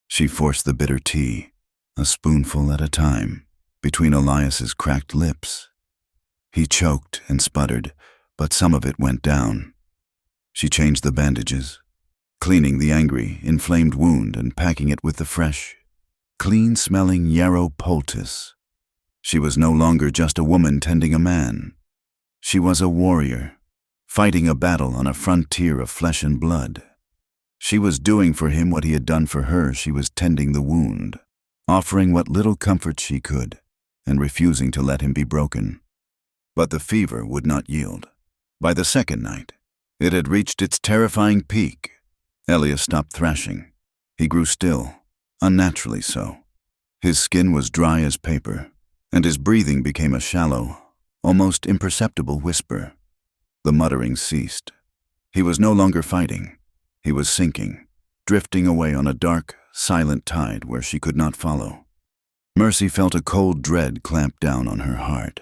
Speaker 1: She forced the bitter tea, a spoonful at a time, between Elias's cracked lips. He choked and sputtered, but some of it went down. She changed the bandages, cleaning the angry, inflamed wound and packing it with the fresh, clean-smelling yarrow poultice. She was no longer just a woman tending a man. She was a warrior, fighting a battle on a frontier of flesh and blood. She was doing for him what he had done for her. She was tending the wound, offering what little comfort she could, and refusing to let him be broken. But the fever would not yield. By the second night, it had reached its terrifying peak. Elias stopped thrashing. He grew still, unnaturally so. His skin was dry as paper, and his breathing became a shallow, almost imperceptible whisper. The muttering ceased. He was no longer fighting. He was sinking, drifting away on a dark, silent tide where she could not follow. Mercy felt a cold dread clamp down on her heart.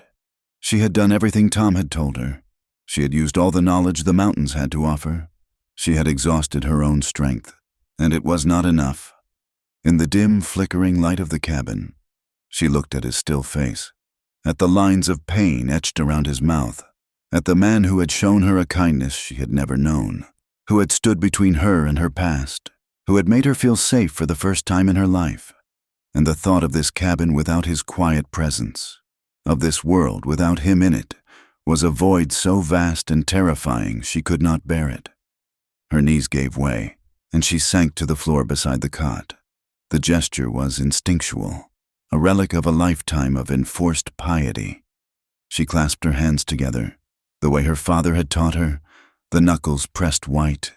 Speaker 1: She had done everything Tom had told her. She had used all the knowledge the mountains had to offer. She had exhausted her own strength, and it was not enough. In the dim, flickering light of the cabin, she looked at his still face, at the lines of pain etched around his mouth, at the man who had shown her a kindness she had never known, who had stood between her and her past, who had made her feel safe for the first time in her life. And the thought of this cabin without his quiet presence, of this world without him in it, was a void so vast and terrifying she could not bear it. Her knees gave way, and she sank to the floor beside the cot. The gesture was instinctual, a relic of a lifetime of enforced piety. She clasped her hands together, the way her father had taught her, the knuckles pressed white.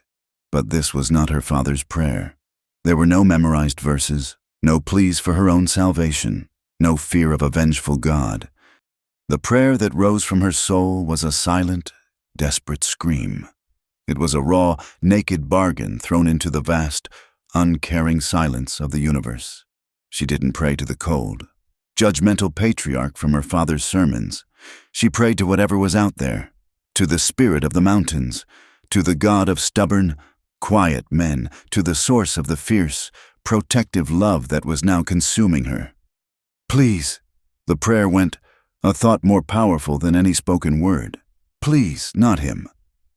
Speaker 1: But this was not her father's prayer. There were no memorized verses, no pleas for her own salvation, no fear of a vengeful God. The prayer that rose from her soul was a silent, desperate scream. It was a raw, naked bargain thrown into the vast, uncaring silence of the universe. She didn't pray to the cold, judgmental patriarch from her father's sermons. She prayed to whatever was out there, to the spirit of the mountains, to the God of stubborn, quiet men, to the source of the fierce, protective love that was now consuming her. Please, the prayer went, a thought more powerful than any spoken word. Please, not him.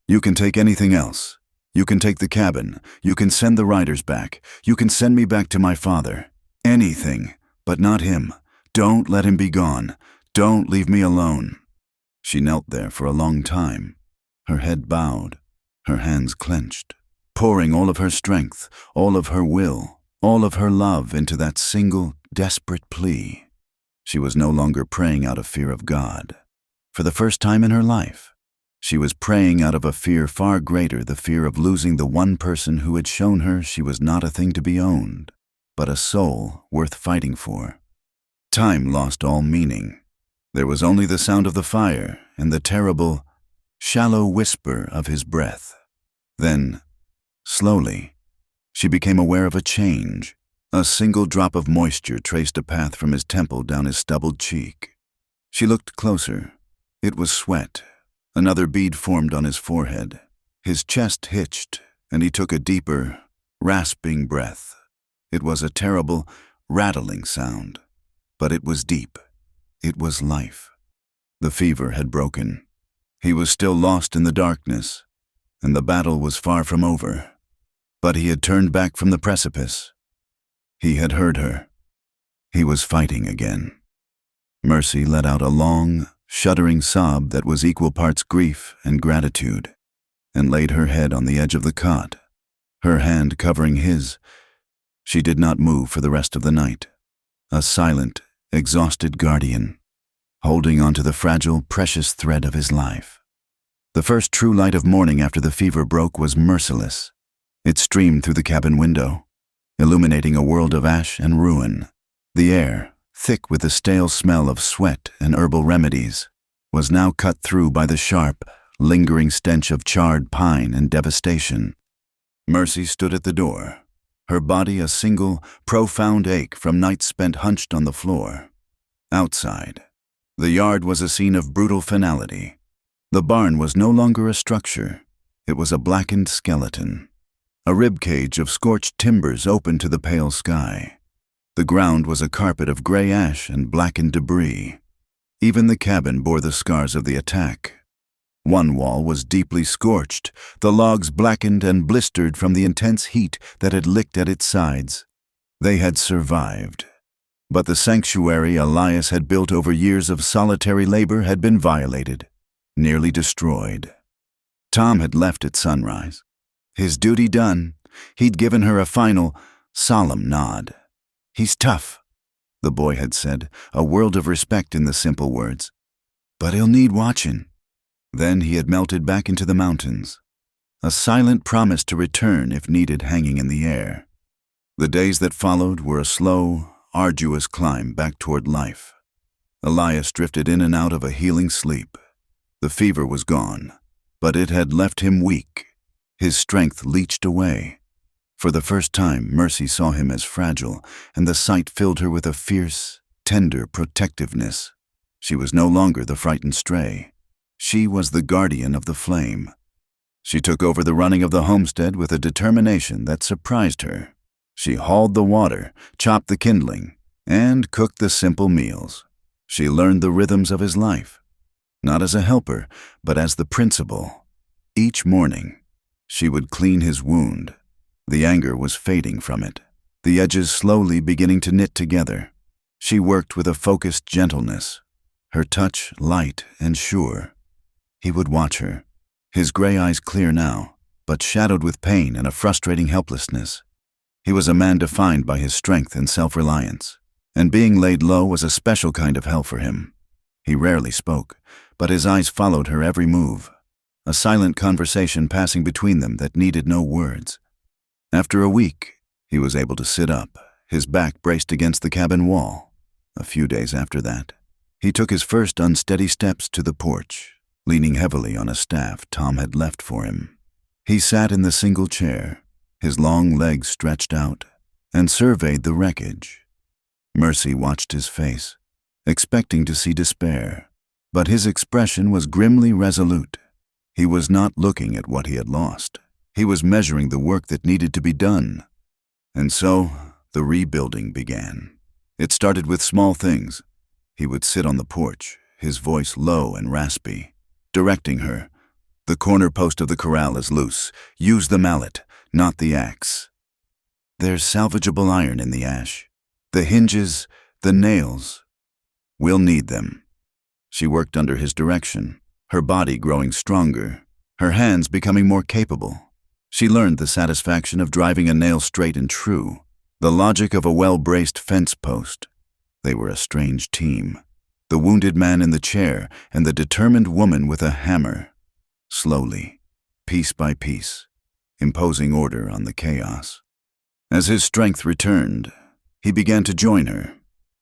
Speaker 1: You can take anything else. You can take the cabin. You can send the riders back. You can send me back to my father. Anything, but not him. Don't let him be gone. Don't leave me alone. She knelt there for a long time, her head bowed, her hands clenched, pouring all of her strength, all of her will, all of her love into that single, desperate plea. She was no longer praying out of fear of God. For the first time in her life, she was praying out of a fear far greater, the fear of losing the one person who had shown her she was not a thing to be owned, but a soul worth fighting for. Time lost all meaning. There was only the sound of the fire and the terrible, shallow whisper of his breath. Then, slowly, she became aware of a change. A single drop of moisture traced a path from his temple down his stubbled cheek. She looked closer. It was sweat. Another bead formed on his forehead. His chest hitched, and he took a deeper, rasping breath. It was a terrible, rattling sound, but it was deep. It was life. The fever had broken. He was still lost in the darkness, and the battle was far from over. But he had turned back from the precipice. He had heard her. He was fighting again. Mercy let out a long, shuddering sob that was equal parts grief and gratitude, and laid her head on the edge of the cot, her hand covering his. She did not move for the rest of the night, a silent, exhausted guardian, holding onto the fragile, precious thread of his life. The first true light of morning after the fever broke was merciless. It streamed through the cabin window, illuminating a world of ash and ruin. The air, thick with the stale smell of sweat and herbal remedies, was now cut through by the sharp, lingering stench of charred pine and devastation. Mercy stood at the door, her body a single, profound ache from nights spent hunched on the floor. Outside, the yard was a scene of brutal finality. The barn was no longer a structure. It was a blackened skeleton. A rib cage of scorched timbers opened to the pale sky. The ground was a carpet of gray ash and blackened debris. Even the cabin bore the scars of the attack. One wall was deeply scorched, the logs blackened and blistered from the intense heat that had licked at its sides. They had survived. But the sanctuary Elias had built over years of solitary labor had been violated, nearly destroyed. Tom had left at sunrise. His duty done, he'd given her a final, solemn nod. "He's tough," the boy had said, a world of respect in the simple words. "But he'll need watching." Then he had melted back into the mountains, a silent promise to return if needed hanging in the air. The days that followed were a slow, arduous climb back toward life. Elias drifted in and out of a healing sleep. The fever was gone, but it had left him weak. His strength leached away. For the first time, Mercy saw him as fragile, and the sight filled her with a fierce, tender protectiveness. She was no longer the frightened stray. She was the guardian of the flame. She took over the running of the homestead with a determination that surprised her. She hauled the water, chopped the kindling, and cooked the simple meals. She learned the rhythms of his life, not as a helper, but as the principal. Each morning, she would clean his wound. The anger was fading from it, the edges slowly beginning to knit together. She worked with a focused gentleness, her touch light and sure. He would watch her, his gray eyes clear now, but shadowed with pain and a frustrating helplessness. He was a man defined by his strength and self-reliance, and being laid low was a special kind of hell for him. He rarely spoke, but his eyes followed her every move, a silent conversation passing between them that needed no words. After a week, he was able to sit up, his back braced against the cabin wall. A few days after that, he took his first unsteady steps to the porch, leaning heavily on a staff Tom had left for him. He sat in the single chair, his long legs stretched out, and surveyed the wreckage. Mercy watched his face, expecting to see despair, but his expression was grimly resolute. He was not looking at what he had lost. He was measuring the work that needed to be done. And so, the rebuilding began. It started with small things. He would sit on the porch, his voice low and raspy, directing her. "The corner post of the corral is loose. Use the mallet, not the axe. There's salvageable iron in the ash. The hinges, the nails. We'll need them." She worked under his direction, her body growing stronger, her hands becoming more capable. She learned the satisfaction of driving a nail straight and true, the logic of a well-braced fence post. They were a strange team, the wounded man in the chair and the determined woman with a hammer. Slowly, piece by piece, imposing order on the chaos. As his strength returned, he began to join her.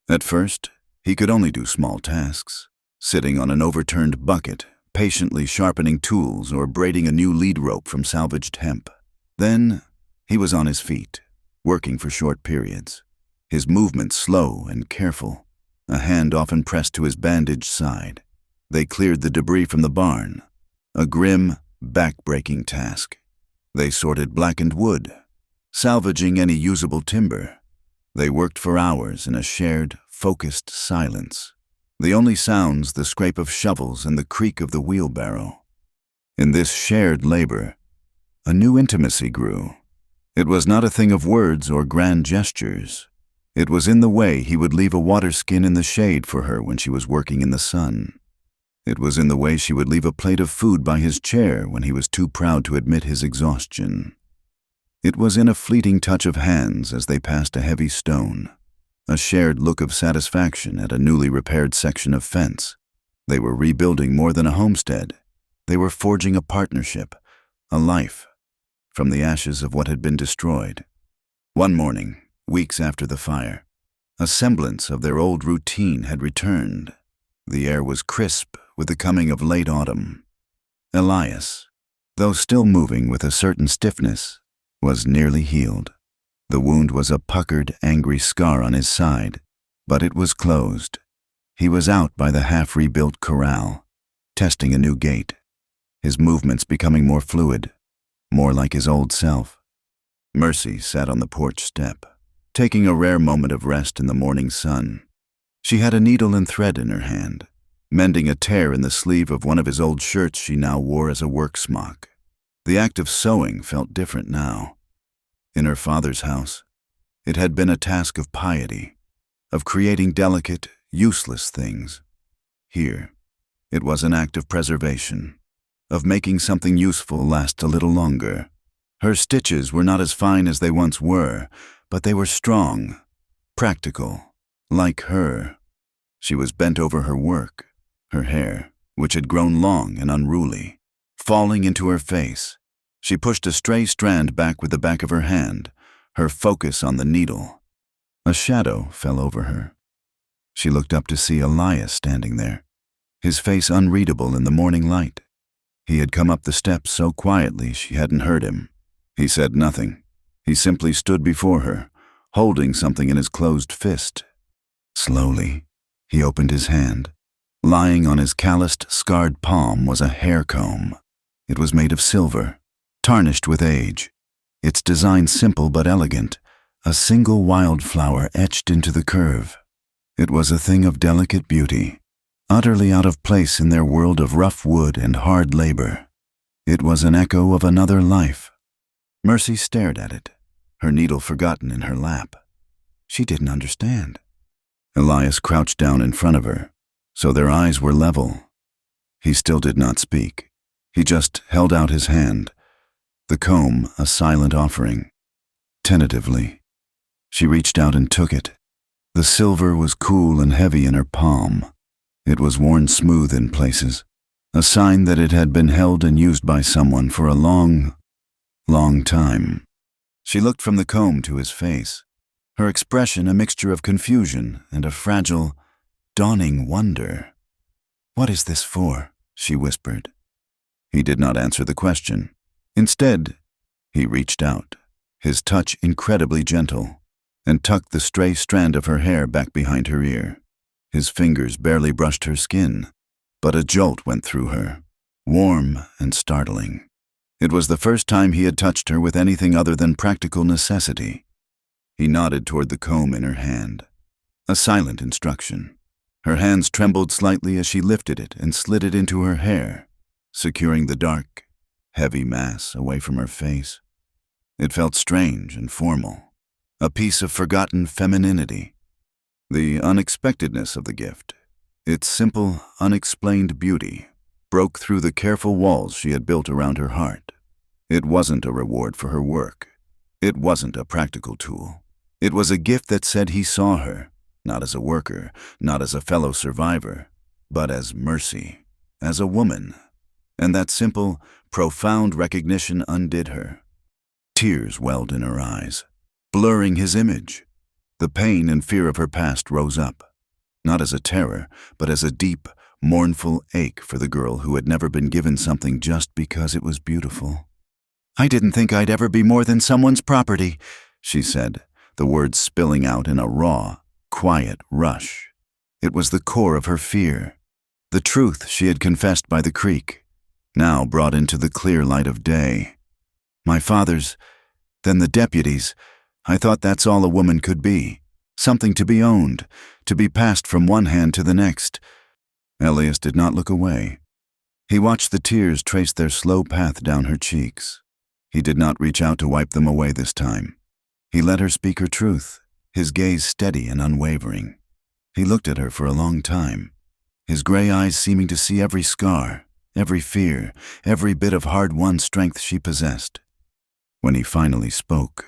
Speaker 1: At first, he could only do small tasks, sitting on an overturned bucket, patiently sharpening tools or braiding a new lead rope from salvaged hemp. Then, he was on his feet, working for short periods, his movements slow and careful, a hand often pressed to his bandaged side. They cleared the debris from the barn, a grim, back-breaking task. They sorted blackened wood, salvaging any usable timber. They worked for hours in a shared, focused silence. The only sounds the scrape of shovels and the creak of the wheelbarrow. In this shared labor, a new intimacy grew. It was not a thing of words or grand gestures. It was in the way he would leave a water skin in the shade for her when she was working in the sun. It was in the way she would leave a plate of food by his chair when he was too proud to admit his exhaustion. It was in a fleeting touch of hands as they passed a heavy stone, a shared look of satisfaction at a newly repaired section of fence. They were rebuilding more than a homestead. They were forging a partnership, a life, from the ashes of what had been destroyed. One morning, weeks after the fire, a semblance of their old routine had returned. The air was crisp with the coming of late autumn. Elias, though still moving with a certain stiffness, was nearly healed. The wound was a puckered, angry scar on his side, but it was closed. He was out by the half-rebuilt corral, testing a new gait, his movements becoming more fluid, more like his old self. Mercy sat on the porch step, taking a rare moment of rest in the morning sun. She had a needle and thread in her hand, mending a tear in the sleeve of one of his old shirts she now wore as a work smock. The act of sewing felt different now. In her father's house, it had been a task of piety, of creating delicate, useless things. Here, it was an act of preservation, of making something useful last a little longer. Her stitches were not as fine as they once were, but they were strong, practical, like her. She was bent over her work, her hair, which had grown long and unruly, falling into her face. She pushed a stray strand back with the back of her hand, her focus on the needle. A shadow fell over her. She looked up to see Elias standing there, his face unreadable in the morning light. He had come up the steps so quietly she hadn't heard him. He said nothing. He simply stood before her, holding something in his closed fist. Slowly, he opened his hand. Lying on his calloused, scarred palm was a hair comb. It was made of silver, tarnished with age, its design simple but elegant, a single wildflower etched into the curve. It was a thing of delicate beauty, utterly out of place in their world of rough wood and hard labor. It was an echo of another life. Mercy stared at it, her needle forgotten in her lap. She didn't understand. Elias crouched down in front of her, so their eyes were level. He still did not speak. He just held out his hand, the comb a silent offering. Tentatively, she reached out and took it. The silver was cool and heavy in her palm. It was worn smooth in places, a sign that it had been held and used by someone for a long time. She looked from the comb to his face, her expression a mixture of confusion and a fragile, dawning wonder. "What is this for?" she whispered. He did not answer the question. Instead, he reached out, his touch incredibly gentle, and tucked the stray strand of her hair back behind her ear. His fingers barely brushed her skin, but a jolt went through her, warm and startling. It was the first time he had touched her with anything other than practical necessity. He nodded toward the comb in her hand, a silent instruction. Her hands trembled slightly as she lifted it and slid it into her hair, securing the dark, heavy mass away from her face. It felt strange and formal, a piece of forgotten femininity. The unexpectedness of the gift, its simple, unexplained beauty, broke through the careful walls she had built around her heart. It wasn't a reward for her work. It wasn't a practical tool. It was a gift that said he saw her, not as a worker, not as a fellow survivor, but as Mercy, as a woman. And that simple, profound recognition undid her. Tears welled in her eyes, blurring his image. The pain and fear of her past rose up, not as a terror, but as a deep, mournful ache for the girl who had never been given something just because it was beautiful. "I didn't think I'd ever be more than someone's property," she said, the words spilling out in a raw, quiet rush. It was the core of her fear, the truth she had confessed by the creek, now brought into the clear light of day. "My father's, then the deputy's. I thought that's all a woman could be, something to be owned, to be passed from one hand to the next." Elias did not look away. He watched the tears trace their slow path down her cheeks. He did not reach out to wipe them away this time. He let her speak her truth, his gaze steady and unwavering. He looked at her for a long time, his gray eyes seeming to see every scar, every fear, every bit of hard-won strength she possessed. When he finally spoke,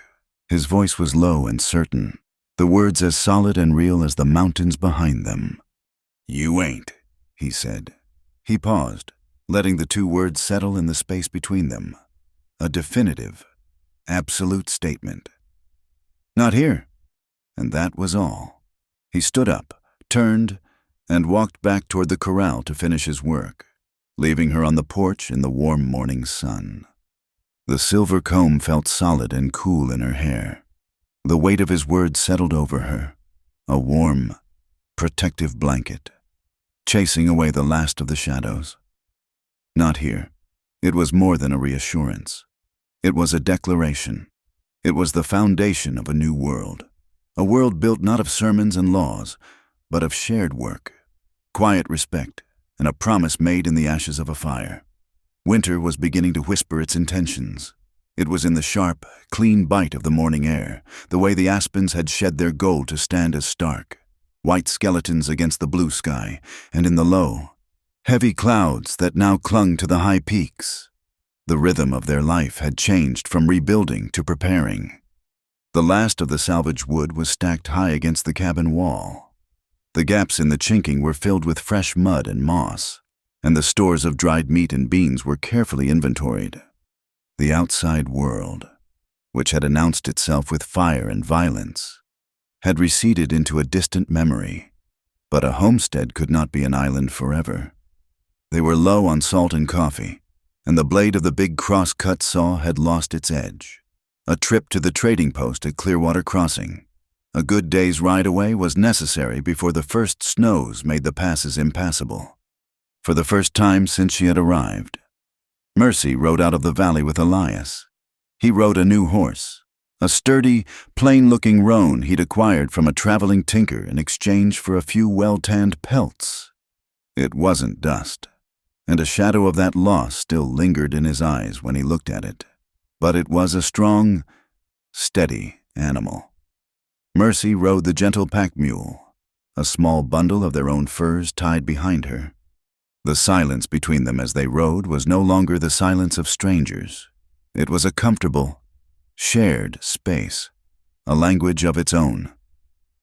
Speaker 1: his voice was low and certain, the words as solid and real as the mountains behind them. "You ain't," he said. He paused, letting the two words settle in the space between them. A definitive, absolute statement. "Not here." And that was all. He stood up, turned, and walked back toward the corral to finish his work, leaving her on the porch in the warm morning sun. The silver comb felt solid and cool in her hair. The weight of his words settled over her, a warm, protective blanket. chasing away the last of the shadows. Not here. It was more than a reassurance. It was a declaration. It was the foundation of a new world. A world built not of sermons and laws, but of shared work, quiet respect, and a promise made in the ashes of a fire. Winter was beginning to whisper its intentions. It was in the sharp, clean bite of the morning air, the way the aspens had shed their gold to stand as stark, white skeletons against the blue sky, and in the low, heavy clouds that now clung to the high peaks. The rhythm of their life had changed from rebuilding to preparing. The last of the salvaged wood was stacked high against the cabin wall. The gaps in the chinking were filled with fresh mud and moss, and the stores of dried meat and beans were carefully inventoried. The outside world, which had announced itself with fire and violence, had receded into a distant memory, but a homestead could not be an island forever. They were low on salt and coffee, and the blade of the big cross-cut saw had lost its edge. A trip to the trading post at Clearwater Crossing, a good day's ride away, was necessary before the first snows made the passes impassable. For the first time since she had arrived, Mercy rode out of the valley with Elias. He rode a new horse, a sturdy, plain-looking roan he'd acquired from a traveling tinker in exchange for a few well-tanned pelts. It wasn't dust, and a shadow of that loss still lingered in his eyes when he looked at it, but it was a strong, steady animal. Mercy rode the gentle pack mule, a small bundle of their own furs tied behind her. The silence between them as they rode was no longer the silence of strangers. It was a comfortable, shared space, a language of its own.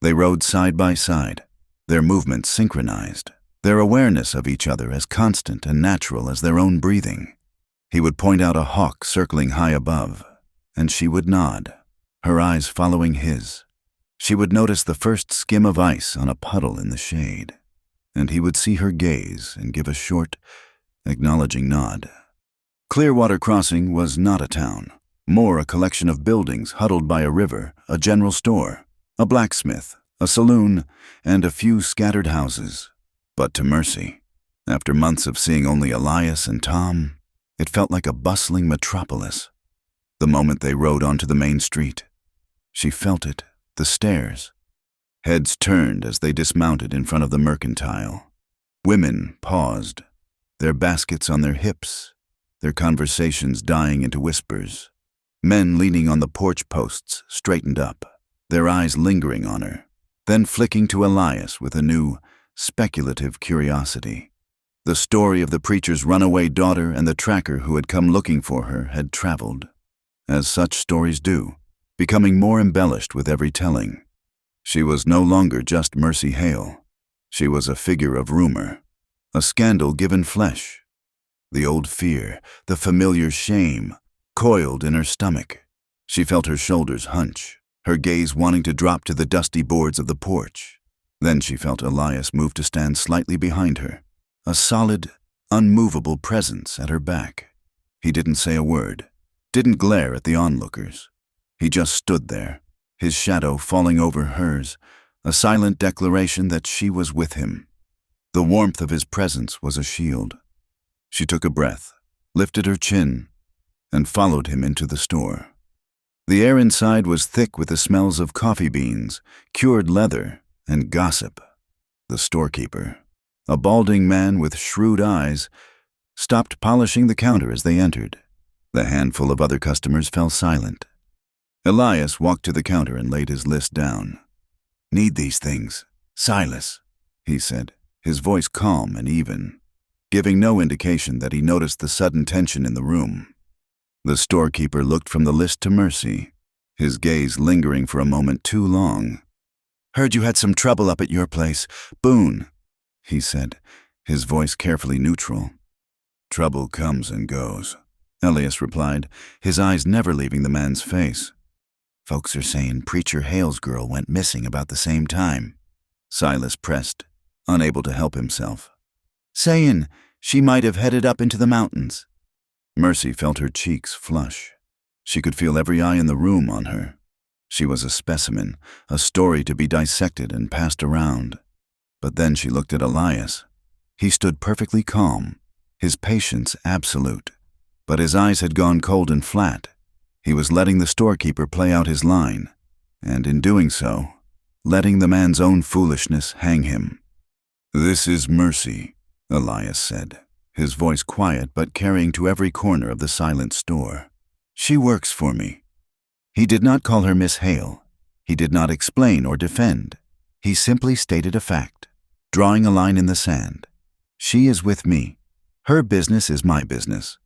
Speaker 1: They rode side by side, their movements synchronized, their awareness of each other as constant and natural as their own breathing. He would point out a hawk circling high above, and she would nod, her eyes following his. She would notice the first skim of ice on a puddle in the shade, and he would see her gaze and give a short, acknowledging nod. Clearwater Crossing was not a town, more a collection of buildings huddled by a river, a general store, a blacksmith, a saloon, and a few scattered houses. But to Mercy, after months of seeing only Elias and Tom, it felt like a bustling metropolis. The moment they rode onto the main street, she felt it, the stairs. Heads turned as they dismounted in front of the mercantile. Women paused, their baskets on their hips, their conversations dying into whispers. Men leaning on the porch posts straightened up, their eyes lingering on her, then flicking to Elias with a new, speculative curiosity. The story of the preacher's runaway daughter and the tracker who had come looking for her had traveled, as such stories do, becoming more embellished with every telling. She was no longer just Mercy Hale. She was a figure of rumor, a scandal given flesh. The old fear, the familiar shame, coiled in her stomach. She felt her shoulders hunch, her gaze wanting to drop to the dusty boards of the porch. Then she felt Elias move to stand slightly behind her, a solid, unmovable presence at her back. He didn't say a word, didn't glare at the onlookers. He just stood there, his shadow falling over hers, a silent declaration that she was with him. The warmth of his presence was a shield. She took a breath, lifted her chin, and followed him into the store. The air inside was thick with the smells of coffee beans, cured leather, and gossip. The storekeeper, a balding man with shrewd eyes, stopped polishing the counter as they entered. The handful of other customers fell silent. Elias walked to the counter and laid his list down. "Need these things, Silas," he said, his voice calm and even, giving no indication that he noticed the sudden tension in the room. The storekeeper looked from the list to Mercy, his gaze lingering for a moment too long. "Heard you had some trouble up at your place, Boone," he said, his voice carefully neutral. "Trouble comes and goes," Elias replied, his eyes never leaving the man's face. "Folks are saying Preacher Hale's girl went missing about the same time," Silas pressed, unable to help himself. "Sayin' she might have headed up into the mountains." Mercy felt her cheeks flush. She could feel every eye in the room on her. She was a specimen, a story to be dissected and passed around. But then she looked at Elias, He stood perfectly calm, his patience absolute. But his eyes had gone cold and flat. He was letting the storekeeper play out his line, and in doing so, letting the man's own foolishness hang him. "This is Mercy," Elias said, his voice quiet but carrying to every corner of the silent store. "She works for me." He did not call her Miss Hale. He did not explain or defend. He simply stated a fact, drawing a line in the sand. She is with me. Her business is my business,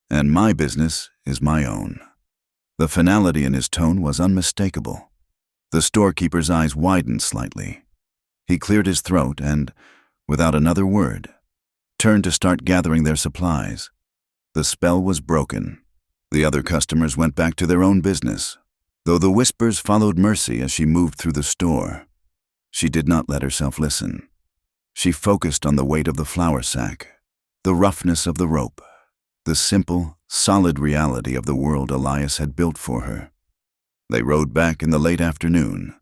Speaker 1: and my business is my own. The finality in his tone was unmistakable. The storekeeper's eyes widened slightly. He cleared his throat and, without another word, turned to start gathering their supplies. The spell was broken. The other customers went back to their own business, though the whispers followed Mercy as she moved through the store. She did not let herself listen. She focused on the weight of the flour sack, the roughness of the rope, the simple, solid reality of the world Elias had built for her. They rode back in the late afternoon,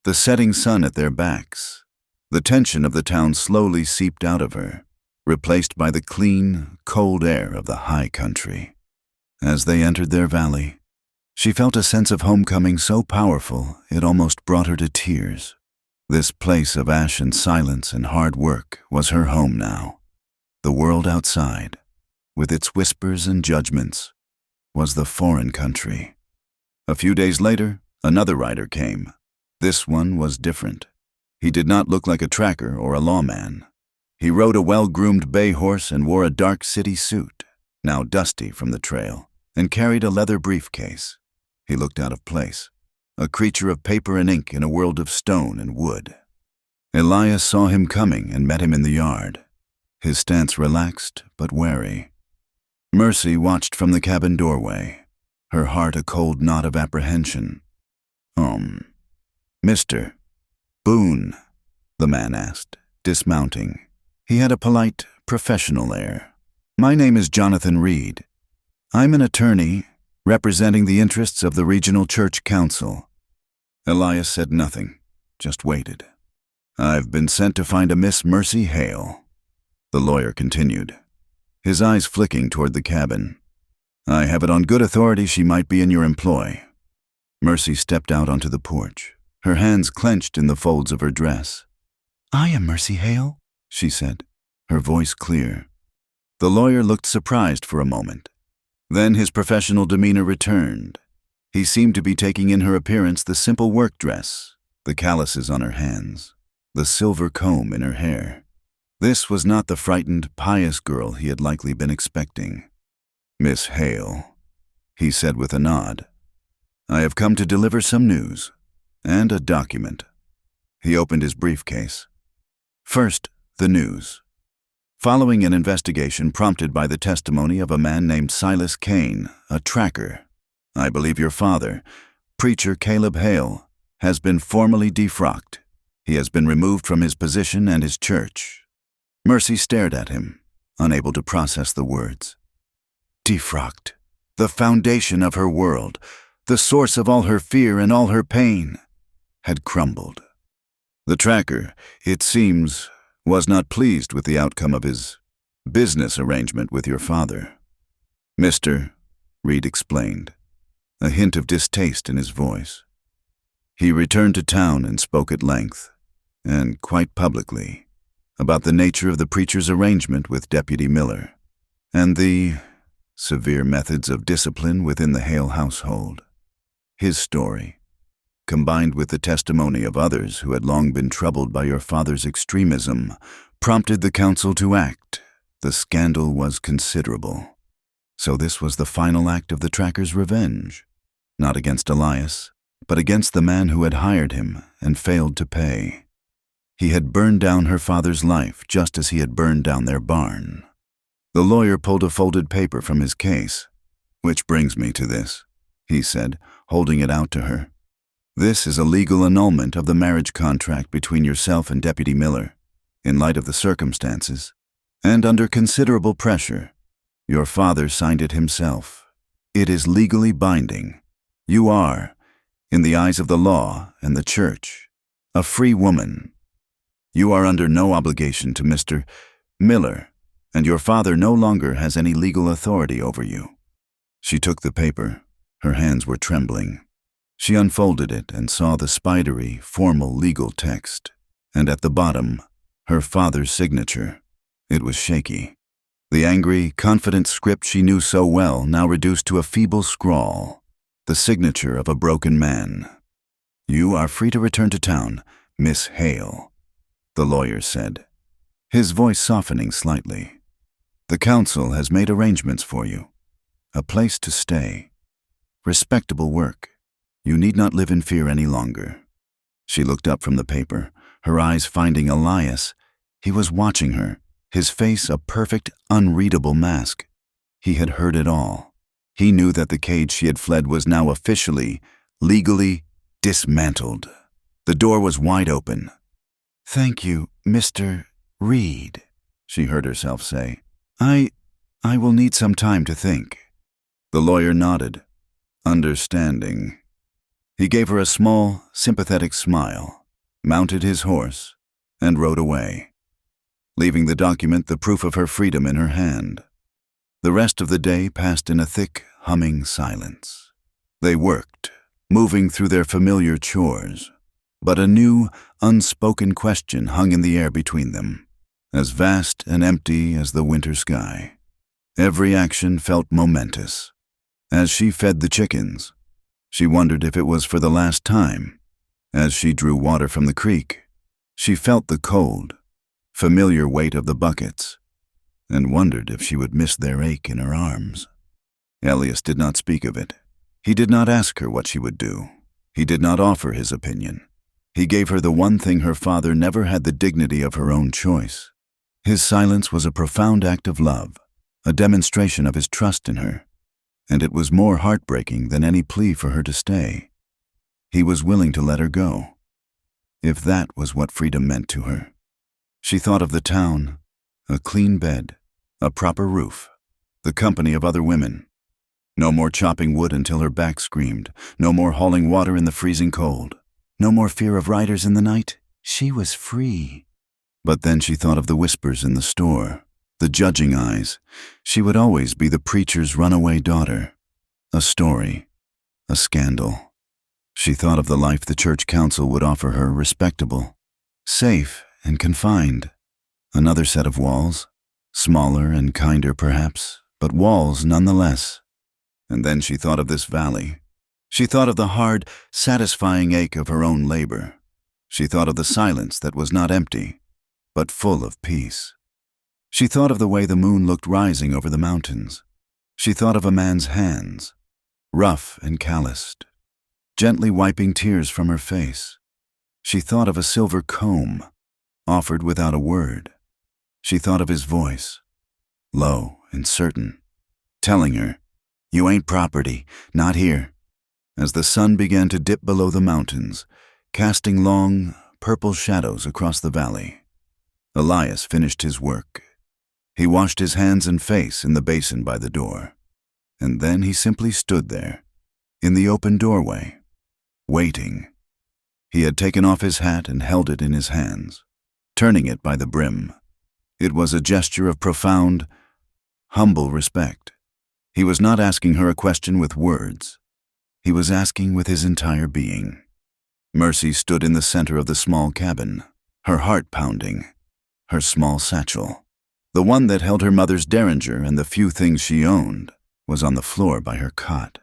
Speaker 1: the setting sun at their backs. The tension of the town slowly seeped out of her, replaced by the clean, cold air of the high country. As they entered their valley, she felt a sense of homecoming so powerful it almost brought her to tears. This place of ash and silence and hard work was her home now. The world outside, with its whispers and judgments, was the foreign country. A few days later, another rider came. This one was different. He did not look like a tracker or a lawman. He rode a well-groomed bay horse and wore a dark city suit, now dusty from the trail, and carried a leather briefcase. He looked out of place, a creature of paper and ink in a world of stone and wood. Elias saw him coming and met him in the yard, his stance relaxed but wary. Mercy watched from the cabin doorway, her heart a cold knot of apprehension. "Mr. Boone?" the man asked, dismounting. He had a polite, professional air. "My name is Jonathan Reed. I'm an attorney representing the interests of the Regional Church Council." Elias said nothing, just waited. "I've been sent to find a Miss Mercy Hale," the lawyer continued, his eyes flicking toward the cabin. "I have it on good authority she might be in your employ." Mercy stepped out onto the porch, her hands clenched in the folds of her dress. "I am Mercy Hale," she said, her voice clear. The lawyer looked surprised for a moment. Then his professional demeanor returned. He seemed to be taking in her appearance the simple work dress, the calluses on her hands, the silver comb in her hair. This was not the frightened, pious girl he had likely been expecting. "Miss Hale," he said with a nod, "I have come to deliver some news, and a document." He opened his briefcase. First, the news. Following an investigation prompted by the testimony of a man named Silas Kane, a tracker, I believe your father, preacher Caleb Hale, has been formally defrocked. He has been removed from his position and his church. Mercy stared at him, unable to process the words. Defrocked. The foundation of her world, the source of all her fear and all her pain, had crumbled. The tracker, it seems, was not pleased with the outcome of his business arrangement with your father. "Mr. Reed explained, a hint of distaste in his voice. He returned to town and spoke at length, and quite publicly, about the nature of the preacher's arrangement with Deputy Miller, and the severe methods of discipline within the Hale household. His story, combined with the testimony of others who had long been troubled by your father's extremism, prompted the council to act. The scandal was considerable. So this was the final act of the tracker's revenge, not against Elias, but against the man who had hired him and failed to pay. He had burned down her father's life just as he had burned down their barn. The lawyer pulled a folded paper from his case. "Which brings me to this," he said, holding it out to her. "This is a legal annulment of the marriage contract between yourself and Deputy Miller, in light of the circumstances, and under considerable pressure. Your father signed it himself. It is legally binding. You are, in the eyes of the law and the church, a free woman. You are under no obligation to Mr. Miller, and your father no longer has any legal authority over you." She took the paper. Her hands were trembling. She unfolded it and saw the spidery, formal legal text, and at the bottom, her father's signature. It was shaky. The angry, confident script she knew so well now reduced to a feeble scrawl, the signature of a broken man. "You are free to return to town, Miss Hale," the lawyer said, his voice softening slightly. "The council has made arrangements for you. A place to stay. Respectable work. You need not live in fear any longer." She looked up from the paper, her eyes finding Elias. He was watching her, his face a perfect, unreadable mask. He had heard it all. He knew that the cage she had fled was now officially, legally dismantled. The door was wide open. "Thank you, Mr. Reed," she heard herself say. I will need some time to think." The lawyer nodded, understanding. He gave her a small, sympathetic smile, mounted his horse, and rode away, leaving the document, the proof of her freedom, in her hand. The rest of the day passed in a thick, humming silence. They worked, moving through their familiar chores, but a new, unspoken question hung in the air between them, as vast and empty as the winter sky. Every action felt momentous. As she fed the chickens, she wondered if it was for the last time. As she drew water from the creek, she felt the cold, familiar weight of the buckets, and wondered if she would miss their ache in her arms. Elias did not speak of it. He did not ask her what she would do. He did not offer his opinion. He gave her the one thing her father never had: the dignity of her own choice. His silence was a profound act of love, a demonstration of his trust in her, and it was more heartbreaking than any plea for her to stay. He was willing to let her go, if that was what freedom meant to her. She thought of the town, a clean bed, a proper roof, the company of other women. No more chopping wood until her back screamed, no more hauling water in the freezing cold, no more fear of riders in the night. She was free. But then she thought of the whispers in the store, the judging eyes. She would always be the preacher's runaway daughter. A story, a scandal. She thought of the life the church council would offer her: respectable, safe and confined. Another set of walls, smaller and kinder perhaps, but walls nonetheless. And then she thought of this valley. She thought of the hard, satisfying ache of her own labor. She thought of the silence that was not empty, but full of peace. She thought of the way the moon looked rising over the mountains. She thought of a man's hands, rough and calloused, gently wiping tears from her face. She thought of a silver comb, offered without a word. She thought of his voice, low and certain, telling her, "You ain't property, not here." As the sun began to dip below the mountains, casting long, purple shadows across the valley, Elias finished his work. He washed his hands and face in the basin by the door, and then he simply stood there, in the open doorway, waiting. He had taken off his hat and held it in his hands, turning it by the brim. It was a gesture of profound, humble respect. He was not asking her a question with words. He was asking with his entire being. Mercy stood in the center of the small cabin, her heart pounding, her small satchel, the one that held her mother's derringer and the few things she owned, was on the floor by her cot.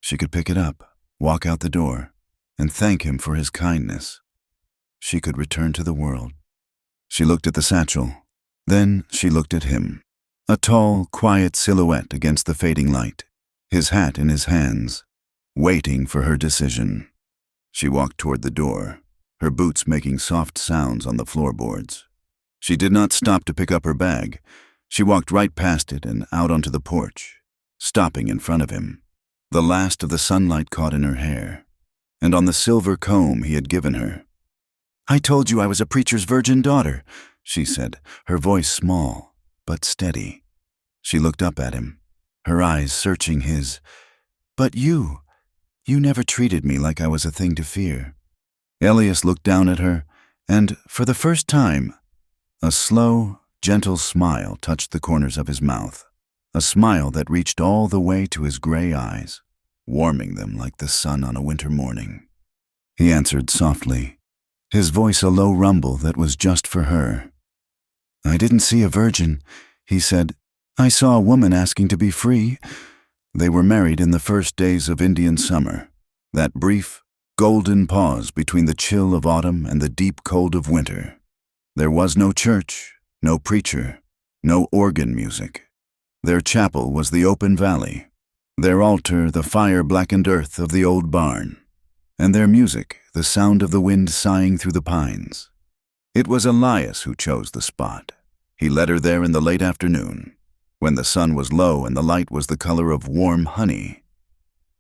Speaker 1: She could pick it up, walk out the door, and thank him for his kindness. She could return to the world. She looked at the satchel. Then she looked at him, a tall, quiet silhouette against the fading light, his hat in his hands, waiting for her decision. She walked toward the door, her boots making soft sounds on the floorboards. She did not stop to pick up her bag. She walked right past it and out onto the porch, stopping in front of him. The last of the sunlight caught in her hair, and on the silver comb he had given her. "I told you I was a preacher's virgin daughter," she said, her voice small but steady. She looked up at him, her eyes searching his. "But you never treated me like I was a thing to fear." Elias looked down at her, and, for the first time, a slow, gentle smile touched the corners of his mouth, a smile that reached all the way to his gray eyes, warming them like the sun on a winter morning. He answered softly, his voice a low rumble that was just for her. "I didn't see a virgin," he said. "I saw a woman asking to be free." They were married in the first days of Indian summer, that brief, golden pause between the chill of autumn and the deep cold of winter. There was no church, no preacher, no organ music. Their chapel was the open valley, their altar the fire-blackened earth of the old barn, and their music the sound of the wind sighing through the pines. It was Elias who chose the spot. He led her there in the late afternoon, when the sun was low and the light was the color of warm honey.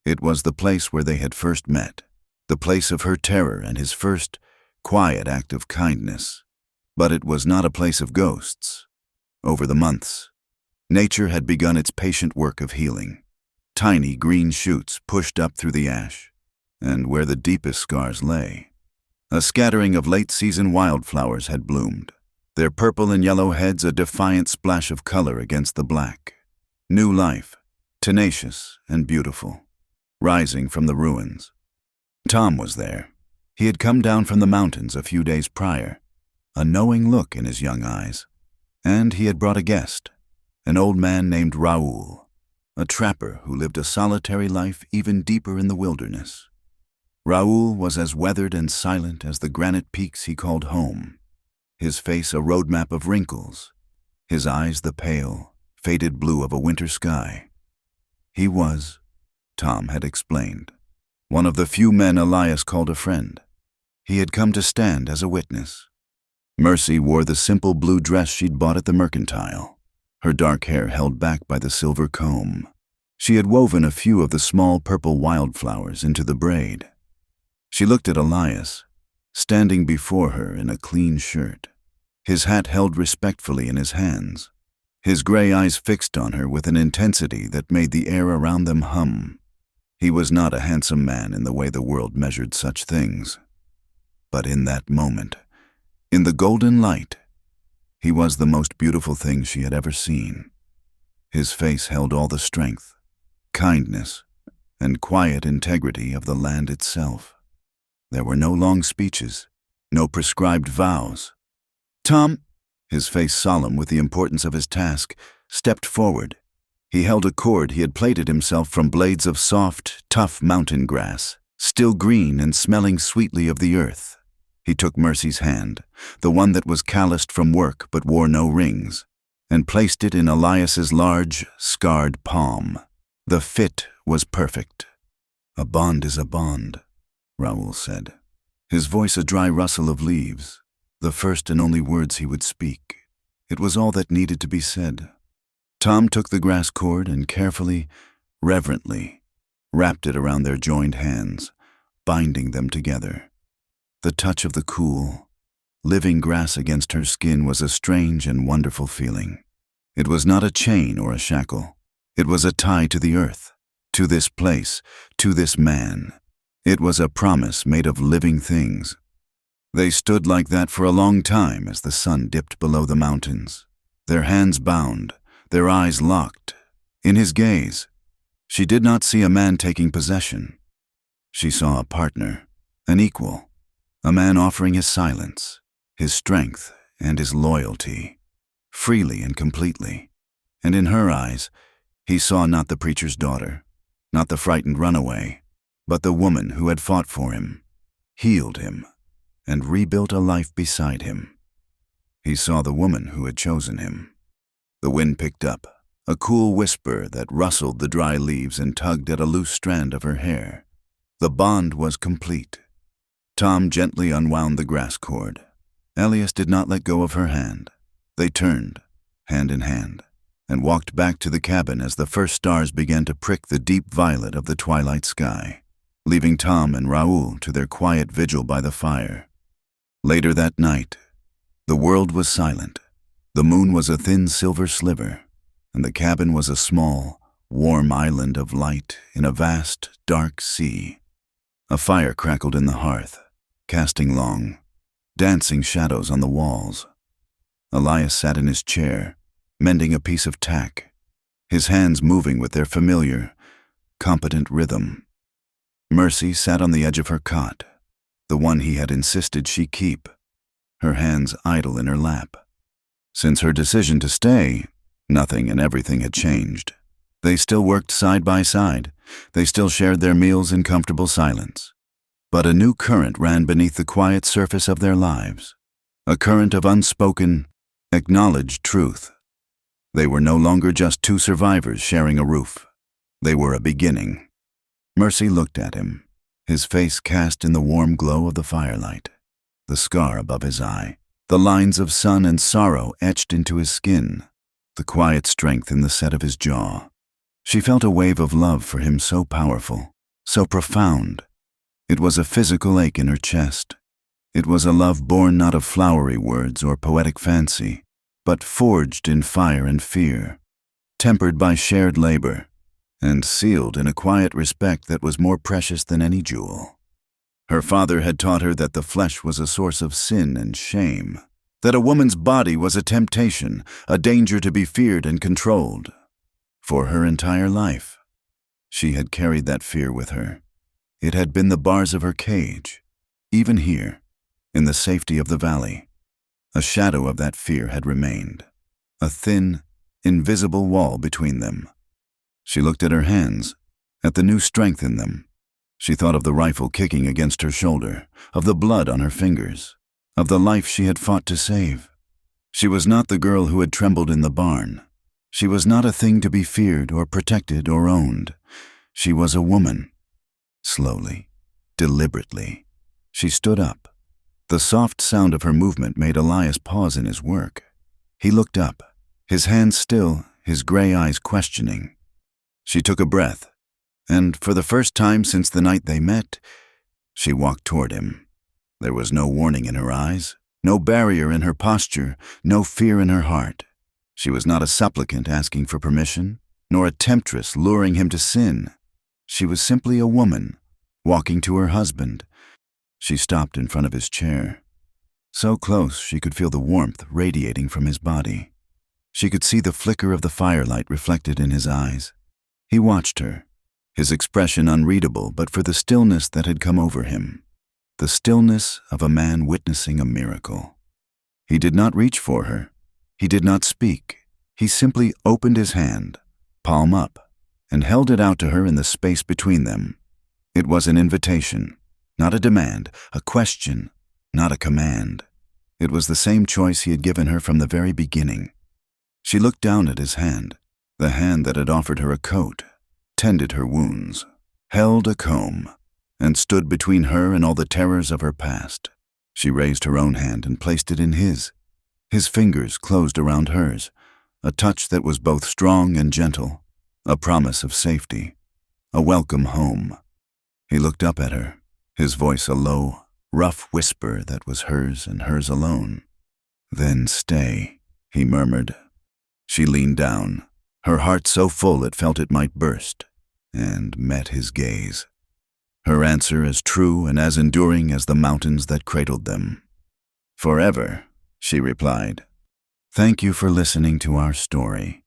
Speaker 1: It was the place where they had first met, the place of her terror and his first quiet act of kindness. But it was not a place of ghosts. Over the months, nature had begun its patient work of healing. Tiny green shoots pushed up through the ash, and where the deepest scars lay, a scattering of late-season wildflowers had bloomed, their purple and yellow heads a defiant splash of color against the black. New life, tenacious and beautiful, rising from the ruins. Tom was there. He had come down from the mountains a few days prior, a knowing look in his young eyes, and he had brought a guest, an old man named Raoul, a trapper who lived a solitary life even deeper in the wilderness. Raoul was as weathered and silent as the granite peaks he called home, his face a roadmap of wrinkles, his eyes the pale, faded blue of a winter sky. He was, Tom had explained, one of the few men Elias called a friend. He had come to stand as a witness. Mercy wore the simple blue dress she'd bought at the mercantile, her dark hair held back by the silver comb. She had woven a few of the small purple wildflowers into the braid. She looked at Elias, standing before her in a clean shirt, his hat held respectfully in his hands, his gray eyes fixed on her with an intensity that made the air around them hum. He was not a handsome man in the way the world measured such things. But in that moment, in the golden light, he was the most beautiful thing she had ever seen. His face held all the strength, kindness, and quiet integrity of the land itself. There were no long speeches, no prescribed vows. Tom, his face solemn with the importance of his task, stepped forward. He held a cord he had plaited himself from blades of soft, tough mountain grass, still green and smelling sweetly of the earth. He took Mercy's hand, the one that was calloused from work but wore no rings, and placed it in Elias's large, scarred palm. The fit was perfect. "A bond is a bond," Raoul said, his voice a dry rustle of leaves, the first and only words he would speak. It was all that needed to be said. Tom took the grass cord and carefully, reverently, wrapped it around their joined hands, binding them together. The touch of the cool, living grass against her skin was a strange and wonderful feeling. It was not a chain or a shackle. It was a tie to the earth, to this place, to this man. It was a promise made of living things. They stood like that for a long time as the sun dipped below the mountains, their hands bound, their eyes locked. In his gaze, she did not see a man taking possession. She saw a partner, an equal, a man offering his silence, his strength, and his loyalty, freely and completely. And in her eyes, he saw not the preacher's daughter, not the frightened runaway, but the woman who had fought for him, healed him, and rebuilt a life beside him. He saw the woman who had chosen him. The wind picked up, a cool whisper that rustled the dry leaves and tugged at a loose strand of her hair. The bond was complete. Tom gently unwound the grass cord. Elias did not let go of her hand. They turned, hand in hand, and walked back to the cabin as the first stars began to prick the deep violet of the twilight sky, leaving Tom and Raoul to their quiet vigil by the fire. Later that night, the world was silent. The moon was a thin silver sliver, and the cabin was a small, warm island of light in a vast, dark sea. A fire crackled in the hearth, casting long, dancing shadows on the walls. Elias sat in his chair, mending a piece of tack, his hands moving with their familiar, competent rhythm. Mercy sat on the edge of her cot, the one he had insisted she keep, her hands idle in her lap. Since her decision to stay, nothing and everything had changed. They still worked side by side. They still shared their meals in comfortable silence. But a new current ran beneath the quiet surface of their lives, a current of unspoken, acknowledged truth. They were no longer just two survivors sharing a roof. They were a beginning. Mercy looked at him, his face cast in the warm glow of the firelight, the scar above his eye, the lines of sun and sorrow etched into his skin, the quiet strength in the set of his jaw. She felt a wave of love for him so powerful, so profound. It was a physical ache in her chest. It was a love born not of flowery words or poetic fancy, but forged in fire and fear, tempered by shared labor, and sealed in a quiet respect that was more precious than any jewel. Her father had taught her that the flesh was a source of sin and shame, that a woman's body was a temptation, a danger to be feared and controlled. For her entire life, she had carried that fear with her. It had been the bars of her cage. Even here, in the safety of the valley, a shadow of that fear had remained, a thin, invisible wall between them. She looked at her hands, at the new strength in them. She thought of the rifle kicking against her shoulder, of the blood on her fingers, of the life she had fought to save. She was not the girl who had trembled in the barn. She was not a thing to be feared or protected or owned. She was a woman. Slowly, deliberately, she stood up. The soft sound of her movement made Elias pause in his work. He looked up, his hands still, his gray eyes questioning. She took a breath, and for the first time since the night they met, she walked toward him. There was no warning in her eyes, no barrier in her posture, no fear in her heart. She was not a supplicant asking for permission, nor a temptress luring him to sin. She was simply a woman, walking to her husband. She stopped in front of his chair. So close she could feel the warmth radiating from his body. She could see the flicker of the firelight reflected in his eyes. He watched her, his expression unreadable but for the stillness that had come over him, the stillness of a man witnessing a miracle. He did not reach for her. He did not speak. He simply opened his hand, palm up, and held it out to her in the space between them. It was an invitation, not a demand, a question, not a command. It was the same choice he had given her from the very beginning. She looked down at his hand, the hand that had offered her a coat, tended her wounds, held a comb, and stood between her and all the terrors of her past. She raised her own hand and placed it in his. His fingers closed around hers, a touch that was both strong and gentle, a promise of safety, a welcome home. He looked up at her, his voice a low, rough whisper that was hers and hers alone. "Then stay," he murmured. She leaned down, her heart so full it felt it might burst, and met his gaze. Her answer as true and as enduring as the mountains that cradled them. "Forever," she replied. "Thank you for listening to our story.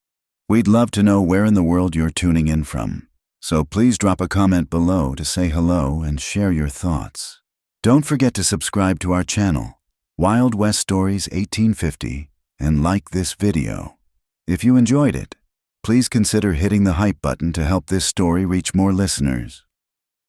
Speaker 1: We'd love to know where in the world you're tuning in from, so please drop a comment below to say hello and share your thoughts. Don't forget to subscribe to our channel, Wild West Stories 1850, and like this video. If you enjoyed it, please consider hitting the hype button to help this story reach more listeners.